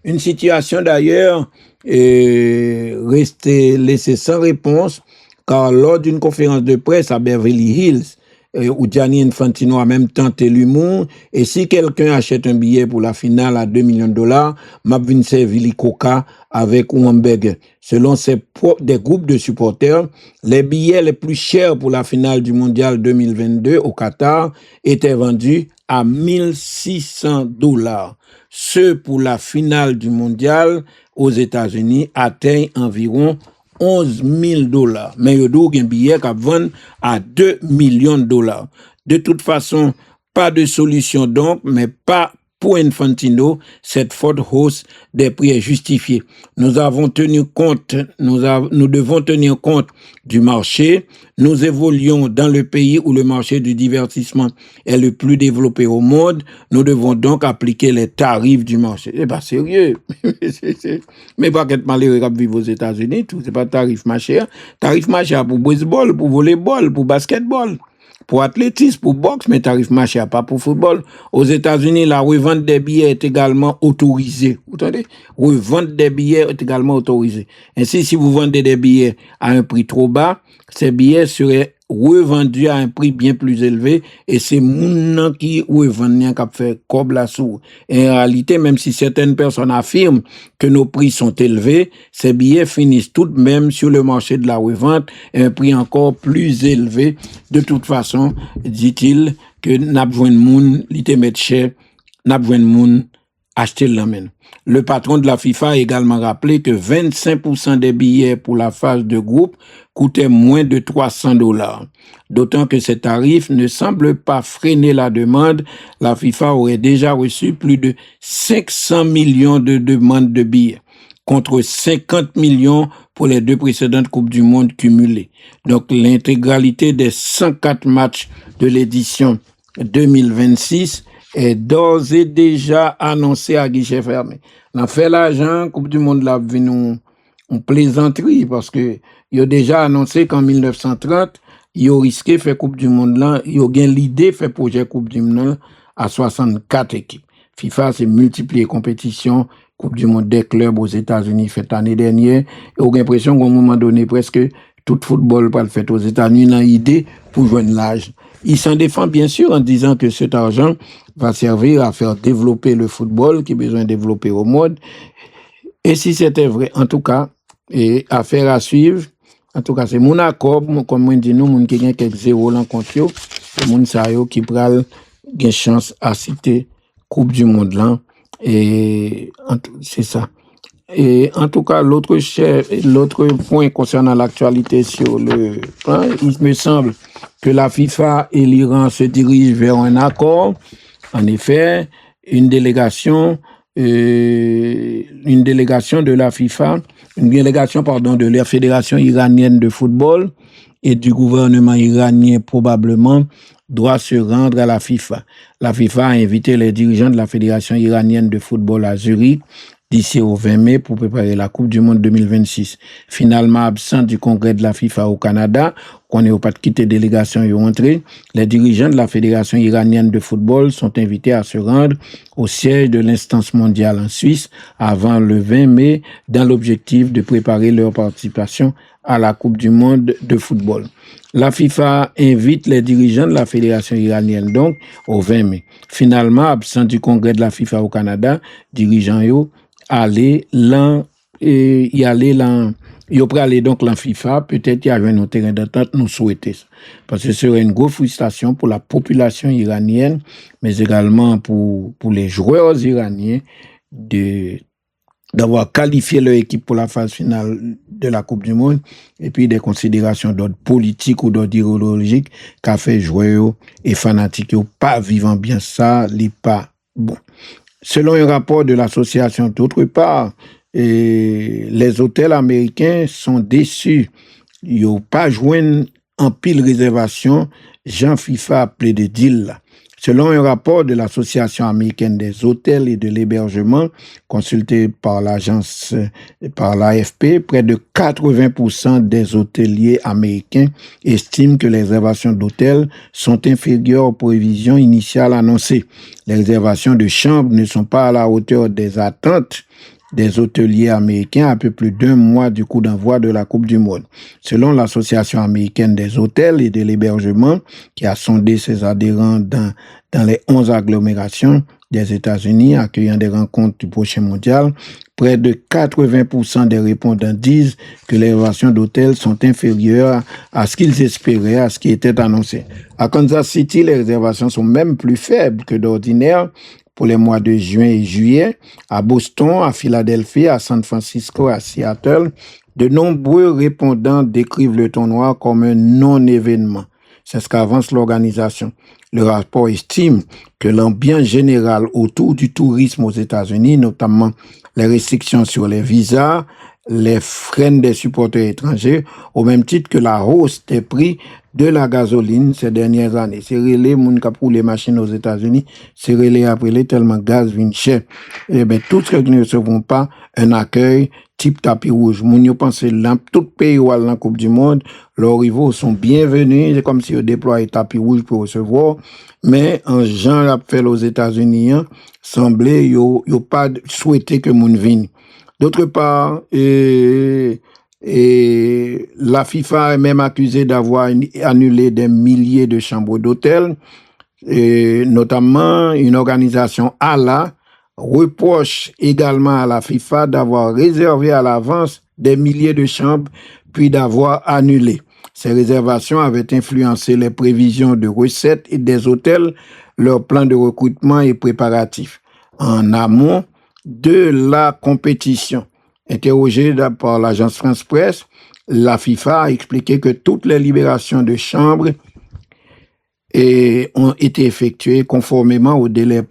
Une situation d'ailleurs restée laissée sans réponse car lors d'une conférence de presse à Beverly Hills, où Gianni Infantino a même tenté l'humour, et si quelqu'un achète un billet pour la finale à $2 millions, m'a vinn servir coca avec un hamburger. Selon des groupes de supporters, les billets les plus chers pour la finale du mondial 2022 au Qatar étaient vendus à $1,600. Ceux pour la finale du mondial aux États-Unis atteignent environ $11,000. Mais il y a un billet qui vend à $2 millions. De toute façon, pas de solution donc, mais pas pour Infantino, cette forte hausse des prix est justifiée. Nous devons tenir compte du marché. Nous évoluons dans le pays où le marché du divertissement est le plus développé au monde. Nous devons donc appliquer les tarifs du marché. C'est pas sérieux. Mais pas qu'être malheureux à vivre aux États-Unis, tout. C'est pas tarif moins cher. Tarif moins cher pour baseball, pour volleyball, pour basketball, pour athlétisme, pour boxe, mais tarif moins cher pas pour football. Aux États-Unis, la revente des billets est également autorisée. Vous entendez? Revente des billets est également autorisée. Ainsi, si vous vendez des billets à un prix trop bas, ces billets seraient revendus à un prix bien plus élevé et c'est moun qui revendent qui fait cob la sou. Et en réalité, même si certaines personnes affirment que nos prix sont élevés, ces billets finissent tout de même sur le marché de la revente à un prix encore plus élevé. De toute façon, dit-il, que n'a besoin de moun, li te met cher, n'a besoin de moun acheter le même. Le patron de la FIFA a également rappelé que 25% des billets pour la phase de groupe coûtaient moins de $300. D'autant que ces tarifs ne semblent pas freiner la demande. La FIFA aurait déjà reçu plus de 500 millions de demandes de billets, contre 50 millions pour les 2 précédentes Coupes du Monde cumulées. Donc l'intégralité des 104 matchs de l'édition 2026 est d'ores et déjà annoncé à guichet fermé. On a fait l'argent, Coupe du Monde là, on plaisanterie parce que il a déjà annoncé qu'en 1930, il a risqué faire Coupe du Monde là, il a eu l'idée faire projet Coupe du Monde à 64 équipes. FIFA s'est multiplié compétition, Coupe du Monde des clubs aux États-Unis faite l'année dernière, et on a l'impression qu'à un moment donné presque tout football pas le fait aux États-Unis dans l'idée pour joindre l'âge. Il s'en défend bien sûr en disant que cet argent va servir à faire développer le football qui a besoin de développer au monde. Et si c'était vrai, en tout cas, et affaire à suivre, en tout cas, c'est mon accord, comme on dit, nous, mon qui gagne quelques zéro en contre, c'est mon sayo qui pral gagne chance à citer Coupe du Monde là. Et c'est ça. Et en tout cas, l'autre point concernant l'actualité sur le plan, il me semble que la FIFA et l'Iran se dirigent vers un accord. En effet, une délégation de la FIFA, de la Fédération iranienne de football et du gouvernement iranien probablement doit se rendre à la FIFA. La FIFA a invité les dirigeants de la Fédération iranienne de football à Zurich d'ici au 20 mai pour préparer la Coupe du Monde 2026. Finalement absent du congrès de la FIFA au Canada, qu'on n'est pas de quitter délégation et entrer, les dirigeants de la Fédération iranienne de football sont invités à se rendre au siège de l'instance mondiale en Suisse avant le 20 mai dans l'objectif de préparer leur participation à la Coupe du Monde de football. La FIFA invite les dirigeants de la Fédération iranienne donc au 20 mai. Finalement, absent du congrès de la FIFA au Canada, dirigeants yo aller l'an il pourrait aller donc l'an FIFA, peut-être il y a un terrain d'entente, nous souhaitons ça. Parce que ce serait une grosse frustration pour la population iranienne, mais également pour les joueurs iraniens d'avoir qualifié leur équipe pour la phase finale de la Coupe du Monde, et puis des considérations d'ordre politique ou d'ordre idéologique qu'a fait joueurs et fanatiques pas vivant bien ça, les pas bon. Selon un rapport de l'association, d'autre part, les hôtels américains sont déçus. Ils n'ont pas joint en pile réservation, Jean FIFA appelé de deal là. Selon un rapport de l'Association américaine des hôtels et de l'hébergement, consulté par l'AFP, près de 80% des hôteliers américains estiment que les réservations d'hôtels sont inférieures aux prévisions initiales annoncées. Les réservations de chambres ne sont pas à la hauteur des attentes des hôteliers américains à peu plus d'un mois du coup d'envoi de la Coupe du Monde. Selon l'Association américaine des hôtels et de l'hébergement, qui a sondé ses adhérents dans les 11 agglomérations des États-Unis accueillant des rencontres du prochain mondial, près de 80% des répondants disent que les réservations d'hôtels sont inférieures à ce qu'ils espéraient, à ce qui était annoncé. À Kansas City, les réservations sont même plus faibles que d'ordinaire pour les mois de juin et juillet. À Boston, à Philadelphie, à San Francisco, à Seattle, de nombreux répondants décrivent le tournoi comme un non-événement. C'est ce qu'avance l'organisation. Le rapport estime que l'ambiance générale autour du tourisme aux États-Unis, notamment les restrictions sur les visas, les freins des supporters étrangers, au même titre que la hausse des prix de la gasoline ces dernières années. C'est relais, moun k'ap roule les machines aux États-Unis, c'est relais après les tellement gaz vient cher. Eh ben, tous ceux qui ne recevront pas un accueil type tapis rouge. Moun yo pense là, tout pays ou à la Coupe du Monde, leurs rivaux sont bienvenus, c'est comme si on déployait tapis rouge pour recevoir, mais en genre a fait aux États-Unis, semblait yo pas souhaité que moun vienne. D'autre part, la FIFA est même accusée d'avoir annulé des milliers de chambres d'hôtel, notamment une organisation ALA reproche également à la FIFA d'avoir réservé à l'avance des milliers de chambres puis d'avoir annulé. Ces réservations avaient influencé les prévisions de recettes et des hôtels, leur plan de recrutement et préparatifs. en amont de la compétition. Interrogé par l'agence France Presse, la FIFA a expliqué que toutes les libérations de chambres ont été effectuées conformément au délai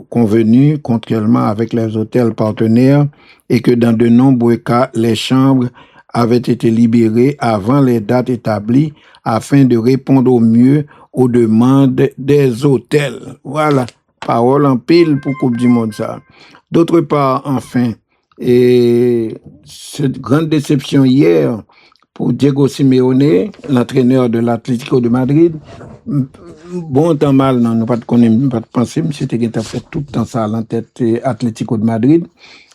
convenu contrairement avec les hôtels partenaires et que dans de nombreux cas, les chambres avaient été libérées avant les dates établies afin de répondre au mieux aux demandes des hôtels. Voilà, parole en pile pour Coupe du Monde ça. D'autre part, enfin, cette grande déception hier pour Diego Simeone, l'entraîneur de l'Atlético de Madrid. Bon temps mal, non, nous pas de penser, monsieur Teguet a fait tout le temps ça à l'entête Atlético de Madrid.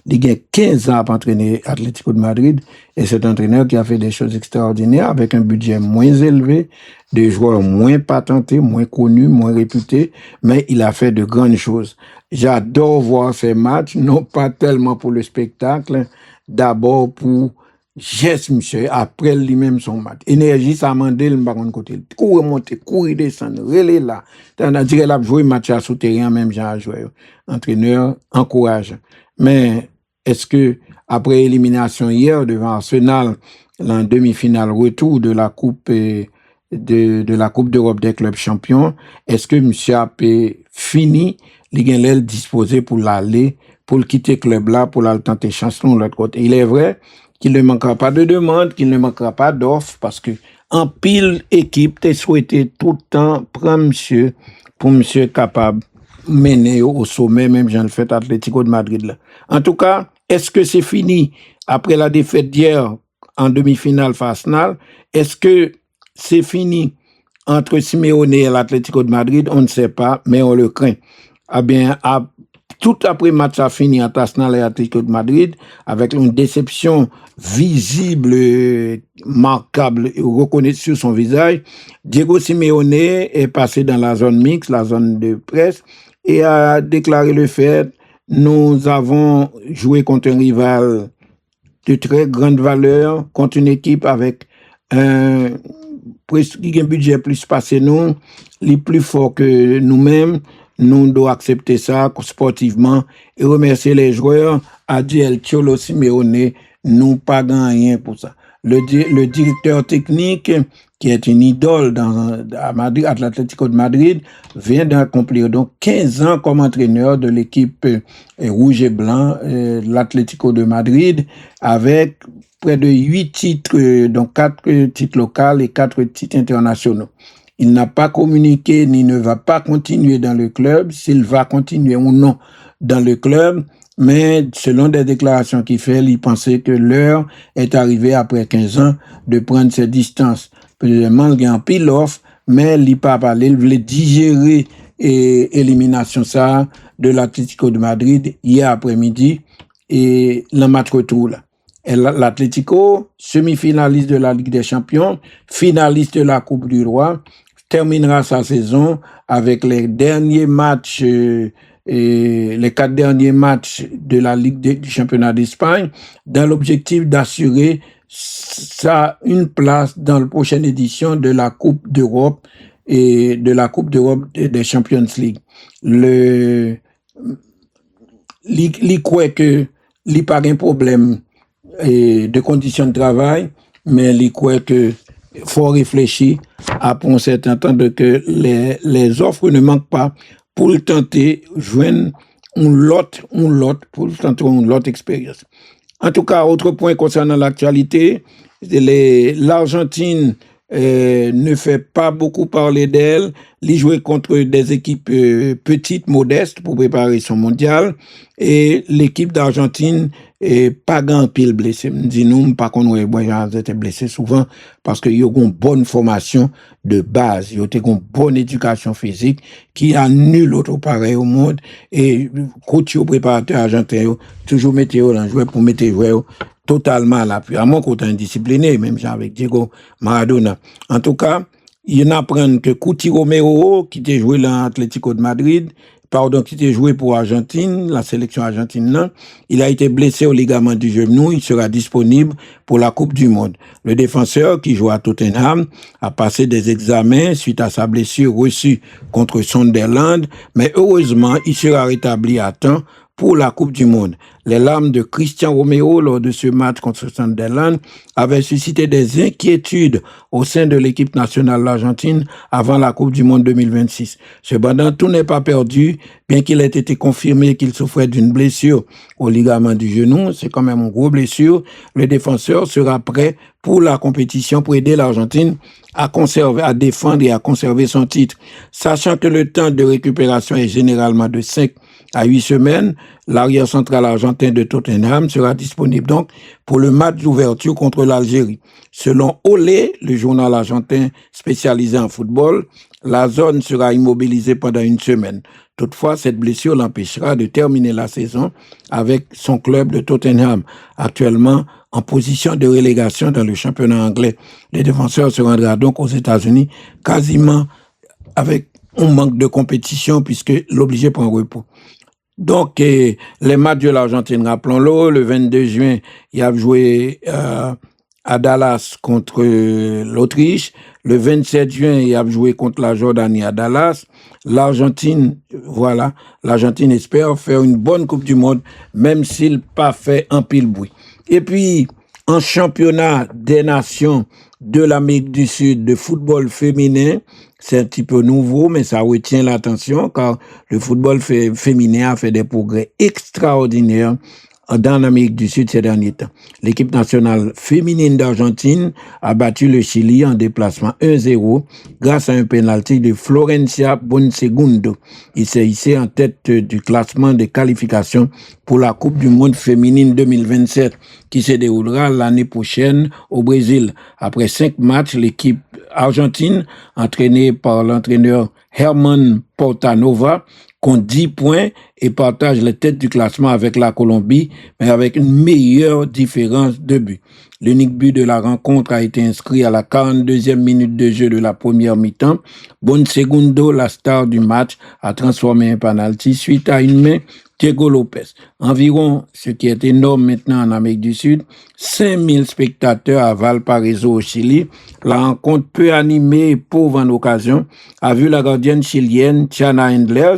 Il a 15 ans pour entraîner Atlético de Madrid et c'est un entraîneur qui a fait des choses extraordinaires avec un budget moins élevé, des joueurs moins patentés, moins connus, moins réputés, mais il a fait de grandes choses. J'adore voir ces matchs, non pas tellement pour le spectacle, d'abord pour geste, monsieur, après lui-même son match. Énergie, ça m'a dit, le baron côté. Courir monter, courir descendre, relais là. On a dit qu'il a joué match à souterrain, même Jean a joué. Entraîneur, encourage. Mais, est-ce que, après élimination hier devant Arsenal, en demi-finale retour de la Coupe, de la Coupe d'Europe des clubs champions, est-ce que monsieur a fini, il est disposé pour l'aller, pour le quitter club là, pour la tenter chance de l'autre côté? Il est vrai qu'il ne manquera pas de demandes, qu'il ne manquera pas d'offres, parce que en pile équipe, t'es souhaité tout le temps prendre monsieur, pour monsieur capable mener au sommet, même j'en fait Atlético de Madrid là. En tout cas, est-ce que c'est fini après la défaite d'hier en demi-finale face à Arsenal? Est-ce que c'est fini entre Simeone et l'Atlético de Madrid? On ne sait pas, mais on le craint. Ah bien, tout après match a fini entre Arsenal et Atlético de Madrid avec une déception visible, marquable, reconnue sur son visage. Diego Simeone est passé dans la zone mixte, la zone de presse, et a déclaré le fait: nous avons joué contre un rival de très grande valeur, contre une équipe avec un budget plus passé nous, les plus fort que nous-mêmes. Nous devons accepter ça sportivement et remercier les joueurs. A dit El Cholo Simeone, nous pas rien pour ça. Le directeur technique, qui est une idole à Madrid, à l'Atlético de Madrid, vient d'accomplir donc 15 ans comme entraîneur de l'équipe rouge et blanc, l'Atlético de Madrid, avec près de 8 titres, donc 4 titres locaux et 4 titres internationaux. Il n'a pas communiqué ni ne va pas continuer dans le club, s'il va continuer ou non dans le club, mais selon des déclarations qu'il fait, il pensait que l'heure est arrivée après 15 ans de prendre ses distances. Peut-être il y a un pile off, mais il n'a pas parlé, il voulait digérer élimination ça de l'Atlético de Madrid hier après-midi et le match retour là. L'Atlético, semi-finaliste de la Ligue des Champions, finaliste de la Coupe du Roi, terminera sa saison avec les derniers matchs, les 4 derniers matchs de la Ligue du Championnat d'Espagne, dans l'objectif d'assurer une place dans la prochaine édition de la Coupe d'Europe et de la Coupe d'Europe des Champions League. Il croit que il n'y a pas de problème de conditions de travail, mais il croit que faut réfléchir après un certain temps que les offres ne manquent pas pour le tenter joindre une autre pour tenter une autre expérience. En tout cas, autre point concernant l'actualité, l'Argentine ne fait pas beaucoup parler d'elle. Il jouait contre des équipes petites, modestes pour préparer son mondial. Et l'équipe d'Argentine est pas grand pile blessé. Dis-nous, par contre, ils étaient blessés souvent parce qu'ils ont une bonne formation de base. Ils ont une bonne éducation physique qui a nul autre pareil au monde. Et coach préparateur argentin, toujours mettre en joueur pour mettre joueur totalement à l'appui. À mon côté indiscipliné, même avec Diego Maradona. En tout cas, il y en a apprennent que Cuti Romero, qui était joué dans l'Atlético de Madrid, qui était joué pour Argentine, la sélection argentine, non, il a été blessé au ligament du genou, il sera disponible pour la Coupe du Monde. Le défenseur qui joue à Tottenham a passé des examens suite à sa blessure reçue contre Sunderland, mais heureusement, il sera rétabli à temps pour la Coupe du Monde. Les larmes de Christian Romero lors de ce match contre Sunderland avaient suscité des inquiétudes au sein de l'équipe nationale d'Argentine avant la Coupe du Monde 2026. Cependant, tout n'est pas perdu, bien qu'il ait été confirmé qu'il souffrait d'une blessure au ligament du genou. C'est quand même une grosse blessure. Le défenseur sera prêt pour la compétition pour aider l'Argentine à conserver, à défendre et à conserver son titre. Sachant que le temps de récupération est généralement de 5 à 8 semaines, l'arrière central argentin de Tottenham sera disponible donc pour le match d'ouverture contre l'Algérie. Selon Olé, le journal argentin spécialisé en football, la zone sera immobilisée pendant une semaine. Toutefois, cette blessure l'empêchera de terminer la saison avec son club de Tottenham, actuellement en position de relégation dans le championnat anglais. Les défenseurs se rendront donc aux États-Unis quasiment avec un manque de compétition puisque l'obligé prend repos. Donc, les matchs de l'Argentine, rappelons-le, le 22 juin, il a joué à Dallas contre l'Autriche. Le 27 juin, il a joué contre la Jordanie à Dallas. L'Argentine espère faire une bonne Coupe du Monde, même s'il n'a pas fait un pile bruit. Et puis, en championnat des nations de l'Amérique du Sud de football féminin, c'est un petit peu nouveau, mais ça retient l'attention car le football féminin a fait des progrès extraordinaires dans l'Amérique du Sud ces derniers temps. L'équipe nationale féminine d'Argentine a battu le Chili en déplacement 1-0 grâce à un penalty de Florencia Bonsegundo. Il s'est hissé en tête du classement de qualification pour la Coupe du Monde féminine 2027 qui se déroulera l'année prochaine au Brésil. Après 5 matchs, l'équipe argentine, entraînée par l'entraîneur Herman Portanova, compte 10 points et partage les têtes du classement avec la Colombie, mais avec une meilleure différence de but. L'unique but de la rencontre a été inscrit à la 42e minute de jeu de la première mi-temps. Bonsegundo, la star du match, a transformé un penalty suite à une main Diego Lopez. Environ, ce qui est énorme maintenant en Amérique du Sud, 5000 spectateurs à Valparaiso au Chili. La rencontre peu animée et pauvre en occasion a vu la gardienne chilienne Tiana Endler,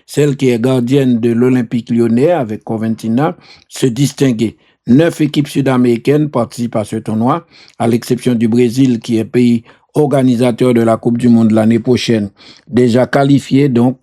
celle qui est gardienne de l'Olympique Lyonnais avec Coventina, se distinguer. 9 équipes sud-américaines participent à ce tournoi, à l'exception du Brésil qui est pays organisateur de la Coupe du Monde l'année prochaine. Déjà qualifié donc,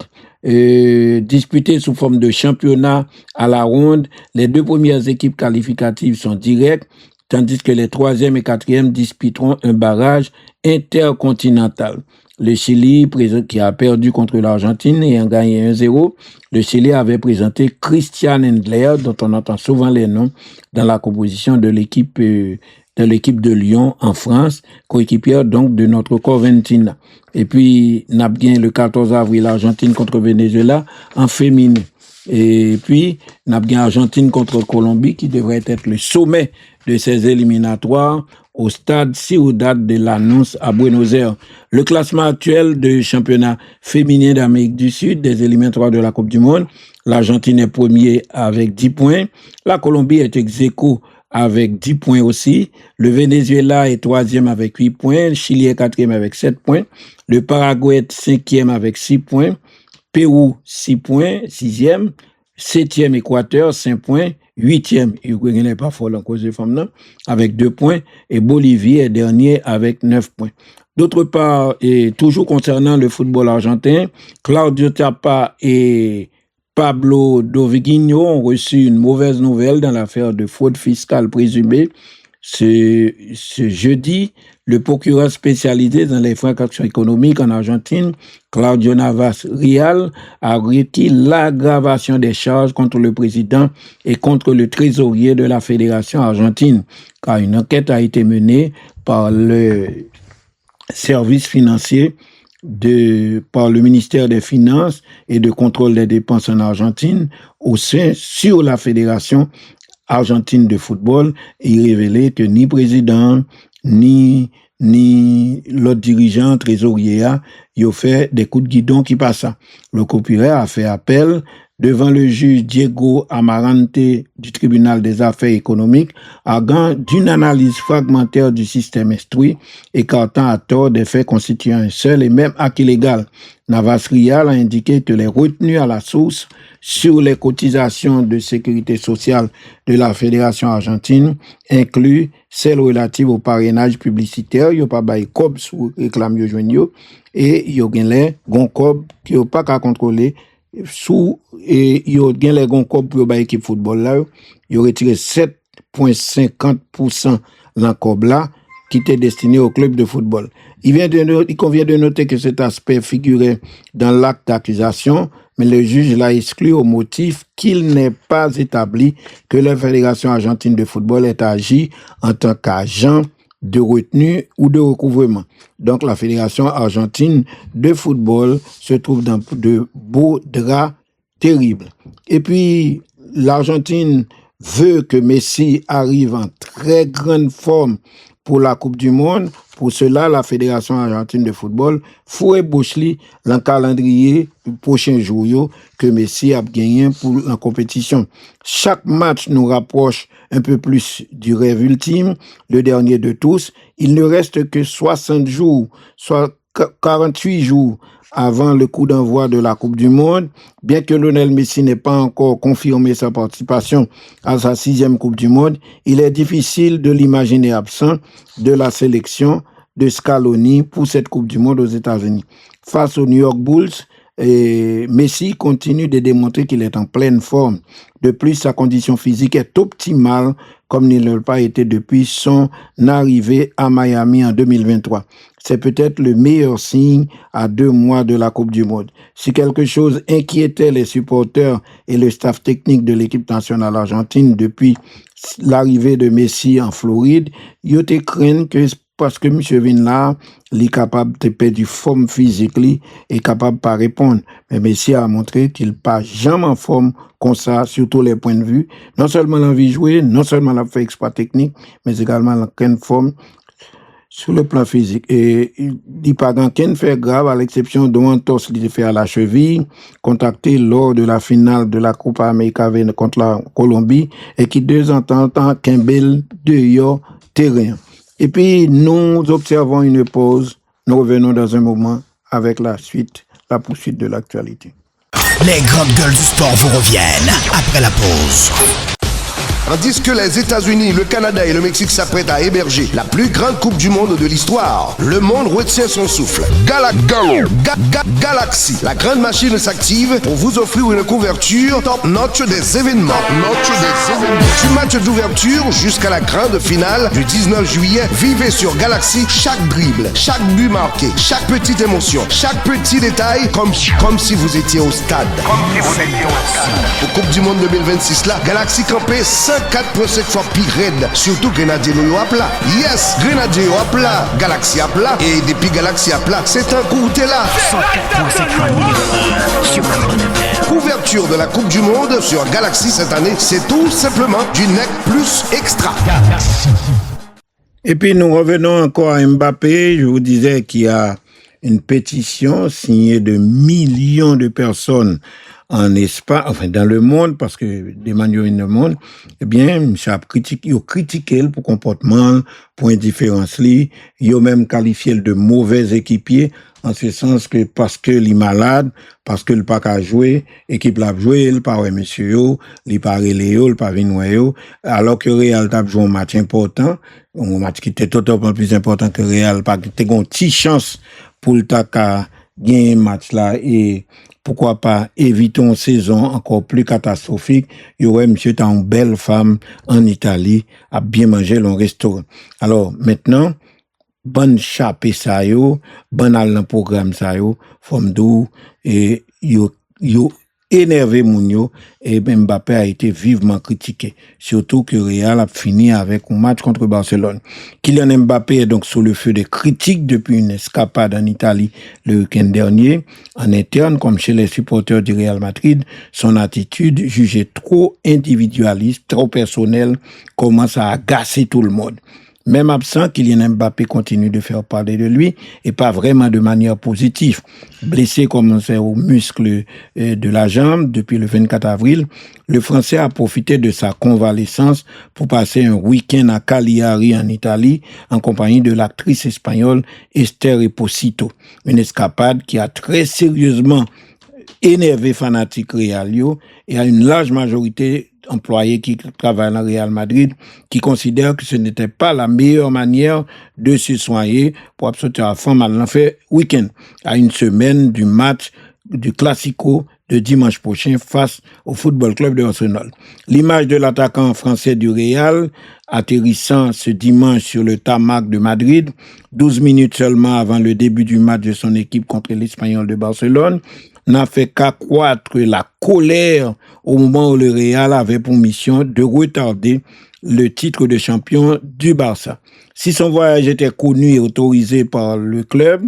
disputé sous forme de championnat à la ronde. Les 2 premières équipes qualificatives sont directes, tandis que les 3e et 4e disputeront un barrage intercontinental. Le Chili, qui a perdu contre l'Argentine et a gagné 1-0, le Chili avait présenté Christian Endler, dont on entend souvent les noms dans la composition de l'équipe de Lyon en France, coéquipière donc de notre Coventina. Et puis, n'a bien le 14 avril, l'Argentine contre Venezuela en féminin. Et puis, n'a bien Argentine contre Colombie qui devrait être le sommet de ces éliminatoires au stade Ciudad de Lanús à Buenos Aires. Le classement actuel du championnat féminin d'Amérique du Sud des éliminatoires de la Coupe du Monde, l'Argentine est premier avec 10 points, la Colombie est ex-aequo avec 10 points aussi, le Venezuela est 3e avec 8 points, le Chili est 4e avec 7 points, le Paraguay est 5e avec 6 points, Pérou 6 points, 6e, 7e Équateur 5 points, 8e, il n'est pas fort en cause de femmes, avec 2 points, et Bolivie est dernier avec 9 points. D'autre part, et toujours concernant le football argentin, Claudio Tapa et Pablo Doviguinho ont reçu une mauvaise nouvelle dans l'affaire de fraude fiscale présumée. Ce jeudi, le procureur spécialisé dans les infractions économiques en Argentine, Claudio Navas Rial, a requis l'aggravation des charges contre le président et contre le trésorier de la Fédération argentine, car une enquête a été menée par le service financier par le ministère des Finances et de contrôle des dépenses en Argentine sur la Fédération argentine de football, et il révélait que ni président, ni ni l'autre dirigeant trésorier, ils ont fait des coups de guidon qui passent. Le procureur a fait appel devant le juge Diego Amarante du tribunal des affaires économiques, arguant d'une analyse fragmentaire du système instruit, écartant à tort des faits constituant un seul et même acte illégal. Navas Rial a indiqué que les retenues à la source sur les cotisations de sécurité sociale de la Fédération argentine incluent celles relatives au parrainage publicitaire, il n'y a pas de COB sous réclame yo joigne yo, et il y a les COB qui n'ont pas qu'à contrôler sous et il y a les COB pour l'équipe football là, il y a retiré 7,50% dans COB là qui était destiné au club de football. Il convient de noter que cet aspect figurait dans l'acte d'accusation, mais le juge l'a exclu au motif qu'il n'est pas établi que la Fédération argentine de football ait agi en tant qu'agent de retenue ou de recouvrement. Donc la Fédération argentine de football se trouve dans de beaux draps terribles. Et puis l'Argentine veut que Messi arrive en très grande forme pour la Coupe du Monde. Pour cela, la Fédération argentine de football faut ébaucher le calendrier du prochain jour que Messi a gagné pour la compétition. Chaque match nous rapproche un peu plus du rêve ultime, le dernier de tous. Il ne reste que 60 jours, soit 48 jours avant le coup d'envoi de la Coupe du Monde. Bien que Lionel Messi n'ait pas encore confirmé sa participation à sa 6e Coupe du Monde, il est difficile de l'imaginer absent de la sélection de Scaloni pour cette Coupe du Monde aux États-Unis. Face aux New York Bulls, Messi continue de démontrer qu'il est en pleine forme. De plus, sa condition physique est optimale comme il ne l'a pas été depuis son arrivée à Miami en 2023. C'est peut-être le meilleur signe à 2 mois de la Coupe du Monde. Si quelque chose inquiétait les supporters et le staff technique de l'équipe nationale argentine depuis l'arrivée de Messi en Floride, ils ont craint que parce que M. Vinla est capable de perdre du forme physique et capable de pas répondre. Mais Messi a montré qu'il n'est pas jamais en forme comme ça, sur tous les points de vue. Non seulement l'envie de jouer, non seulement l'a fait exploit technique, mais également la pleine forme sur le plan physique. Et il n'y a pas qu'un fait grave, à l'exception de Montos qui fait à la cheville, contacté lors de la finale de la Coupe América contre la Colombie, et qui 2 ans en temps Kimbel de terrain. Et puis, nous observons une pause. Nous revenons dans un moment avec la poursuite de l'actualité. Les grandes gueules du sport vous reviennent après la pause. Tandis que les États-Unis, le Canada et le Mexique s'apprêtent à héberger la plus grande Coupe du Monde de l'histoire, le monde retient son souffle. Galaxy, la grande machine s'active pour vous offrir une couverture top-notch des événements. Du match d'ouverture jusqu'à la grande finale du 19 juillet, vivez sur Galaxy chaque dribble, chaque but marqué, chaque petite émotion, chaque petit détail, comme si vous étiez au stade. Pour Coupe du Monde 2026 là, Galaxy campé 104,5 fois pire raide, surtout Grenadier Noyo à plat. Yes, Grenadier à plat, Galaxy à plat, et depuis Galaxy à plat, c'est un coup t'es là. 104,5 couverture de la Coupe du Monde sur Galaxy cette année, c'est tout simplement du NEC plus extra. Et puis nous revenons encore à Mbappé. Je vous disais qu'il y a une pétition signée de millions de personnes en Espagne, enfin dans le monde, parce que des manières dans le monde, eh bien, monsieur a critiqué pour comportement, pour indifférence li, il a même qualifié de mauvais équipier, en ce sens que parce que il est malade, parce que il pas qu'à jouer, équipe l'a joué, il pas ouais monsieur yo, il pas relé yo, il pas venir yo, alors que Real t'a joué un match important, un match qui était totalement plus important que Real, pas t'es une petite chance pour le ta gagner match là et pourquoi pas éviter une saison encore plus catastrophique. Il y aurait monsieur t'as une belle femme en Italie à bien manger dans un restaurant. Alors maintenant, bonne chape ça yo, bon al dans programme ça yo, forme d'où et yo énervé moun yo et Mbappé a été vivement critiqué, surtout que Real a fini avec un match contre Barcelone. Kylian Mbappé est donc sous le feu des critiques depuis une escapade en Italie le week-end dernier. En interne, comme chez les supporters du Real Madrid, son attitude jugée trop individualiste, trop personnelle, commence à agacer tout le monde. Même absent, Kylian Mbappé continue de faire parler de lui et pas vraiment de manière positive. Blessé comme c'est au muscle de la jambe depuis le 24 avril, le Français a profité de sa convalescence pour passer un week-end à Cagliari en Italie en compagnie de l'actrice espagnole Esther Esposito. Une escapade qui a très sérieusement énervé fanatique Realio et à une large majorité employés qui travaillent dans Real Madrid qui considèrent que ce n'était pas la meilleure manière de se soigner pour absolument à fond mal en fait week-end à une semaine du match du Classico de dimanche prochain face au Football Club de Arsenal. L'image de l'attaquant français du Real atterrissant ce dimanche sur le tarmac de Madrid, 12 minutes seulement avant le début du match de son équipe contre l'Espagnol de Barcelone, n'a fait qu'accroître la colère au moment où le Real avait pour mission de retarder le titre de champion du Barça. Si son voyage était connu et autorisé par le club,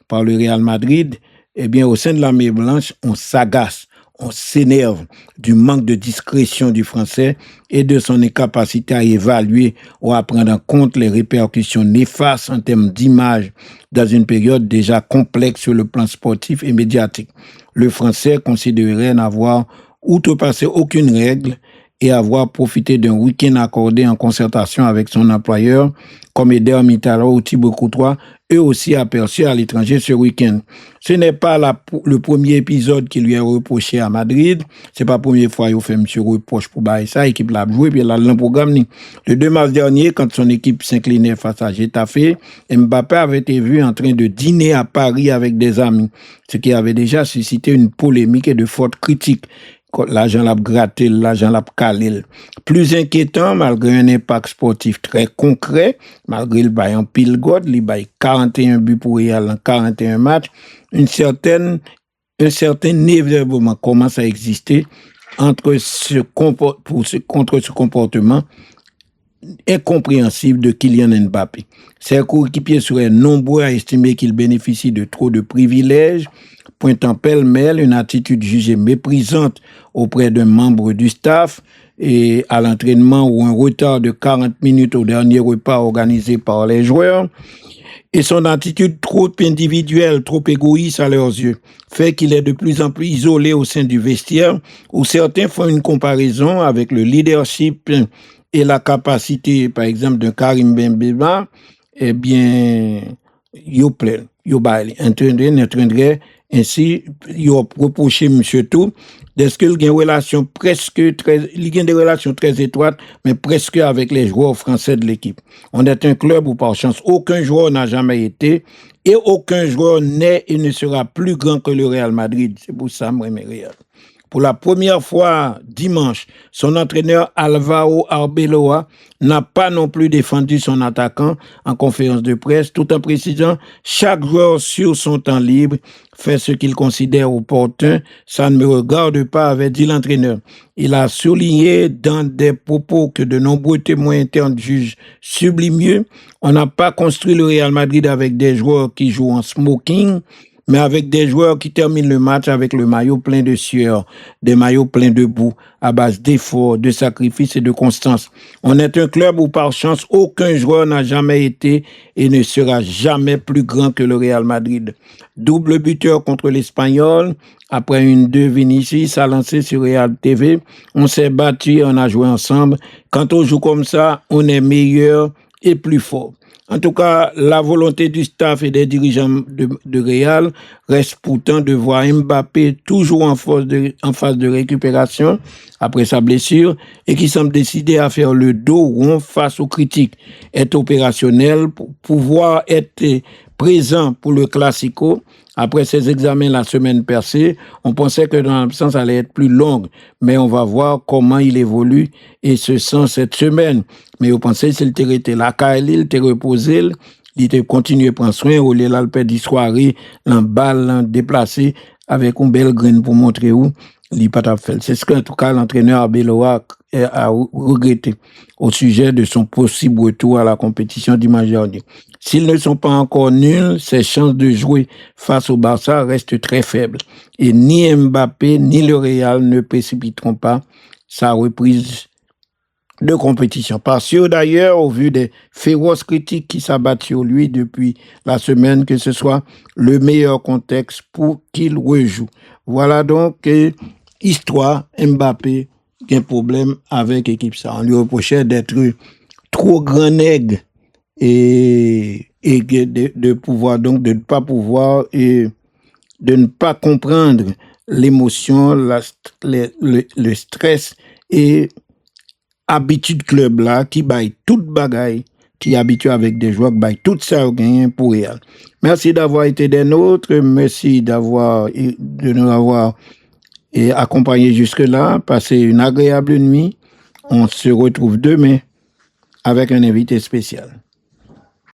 par le Real Madrid, eh bien, au sein de l'armée blanche, on s'agace, on s'énerve du manque de discrétion du Français et de son incapacité à évaluer ou à prendre en compte les répercussions néfastes en termes d'image dans une période déjà complexe sur le plan sportif et médiatique. Le Français considérait n'avoir outrepassé aucune règle et avoir profité d'un week-end accordé en concertation avec son employeur, comme Eder Militao ou Thibaut Courtois, eux aussi aperçus à l'étranger ce week-end. Ce n'est pas le premier épisode qui lui est reproché à Madrid. C'est pas la première fois qu'il fait monsieur reproche pour ça. L'équipe l'a joué, puis elle a le programme. Le 2 mars dernier, quand son équipe s'inclinait face à Getafe, Mbappé avait été vu en train de dîner à Paris avec des amis, ce qui avait déjà suscité une polémique et de fortes critiques. L'agent l'a gratté, l'agent l'a calé. Plus inquiétant, malgré un impact sportif très concret, malgré le bail en pile god, le bail 41 buts pour Real en 41 matchs, un certain énervement commence à exister contre ce comportement incompréhensible de Kylian Mbappé. Ses coéquipiers seraient nombreux à estimer qu'il bénéficie de trop de privilèges, pointant pêle-mêle une attitude jugée méprisante auprès d'un membre du staff et à l'entraînement ou un retard de 40 minutes au dernier repas organisé par les joueurs. Et son attitude trop individuelle, trop égoïste à leurs yeux, fait qu'il est de plus en plus isolé au sein du vestiaire, où certains font une comparaison avec le leadership et la capacité, par exemple, d'un Karim Benzema. Eh bien, yo plein, yo bail, n'entraînerait ainsi, il a reproché M. Tout, est-ce qu'il y a des relations très étroites, mais presque avec les joueurs français de l'équipe. On est un club où, par chance, aucun joueur n'a jamais été, et aucun joueur n'est et ne sera plus grand que le Real Madrid. C'est pour ça, moi, mais Real. Pour la première fois dimanche, son entraîneur Alvaro Arbeloa n'a pas non plus défendu son attaquant en conférence de presse, tout en précisant chaque joueur sur son temps libre fait ce qu'il considère opportun. Ça ne me regarde pas, avait dit l'entraîneur. Il a souligné dans des propos que de nombreux témoins internes jugent sublimieux. On n'a pas construit le Real Madrid avec des joueurs qui jouent en smoking, mais avec des joueurs qui terminent le match avec le maillot plein de sueur, des maillots pleins de boue, à base d'efforts, de sacrifices et de constance. On est un club où, par chance, aucun joueur n'a jamais été et ne sera jamais plus grand que le Real Madrid. Double buteur contre l'Espagnol. Après une 2, Vinicius a lancé sur Real TV. On s'est battu, on a joué ensemble. Quand on joue comme ça, on est meilleur et plus fort. En tout cas, la volonté du staff et des dirigeants de Real reste pourtant de voir Mbappé toujours en phase de récupération après sa blessure et qui semble décidé à faire le dos rond face aux critiques, être opérationnel pour pouvoir être présent pour le Classico. Après ses examens la semaine passée, on pensait que l'absence allait être plus longue, mais on va voir comment il évolue et se sent cette semaine. Mais on pensait que s'il était là, il était reposé, il était continué à prendre soin, au lieu de faire des soirées, en balle, déplacé, avec une belle graine pour montrer où il pas à faire. C'est ce qu'en tout cas l'entraîneur Arbeloa a regretté au sujet de son possible retour à la compétition dimanche dernier. S'ils ne sont pas encore nuls, ses chances de jouer face au Barça restent très faibles. Et ni Mbappé ni le Real ne précipiteront pas sa reprise de compétition. Parce que d'ailleurs, au vu des féroces critiques qui s'abattent sur lui depuis la semaine, que ce soit le meilleur contexte pour qu'il rejoue. Voilà donc histoire Mbappé qui a un problème avec l'équipe ça. On lui reprochait d'être trop grand nègre et de pouvoir donc de ne pas pouvoir et de ne pas comprendre l'émotion, le stress et habitude club là qui baille toute bagaille, qui est habitué avec des joueurs qui baille tout ça gagné pour Real. Merci d'avoir été des nôtres, merci de nous avoir accompagnés jusque là. Passez une agréable nuit. On se retrouve demain avec un invité spécial.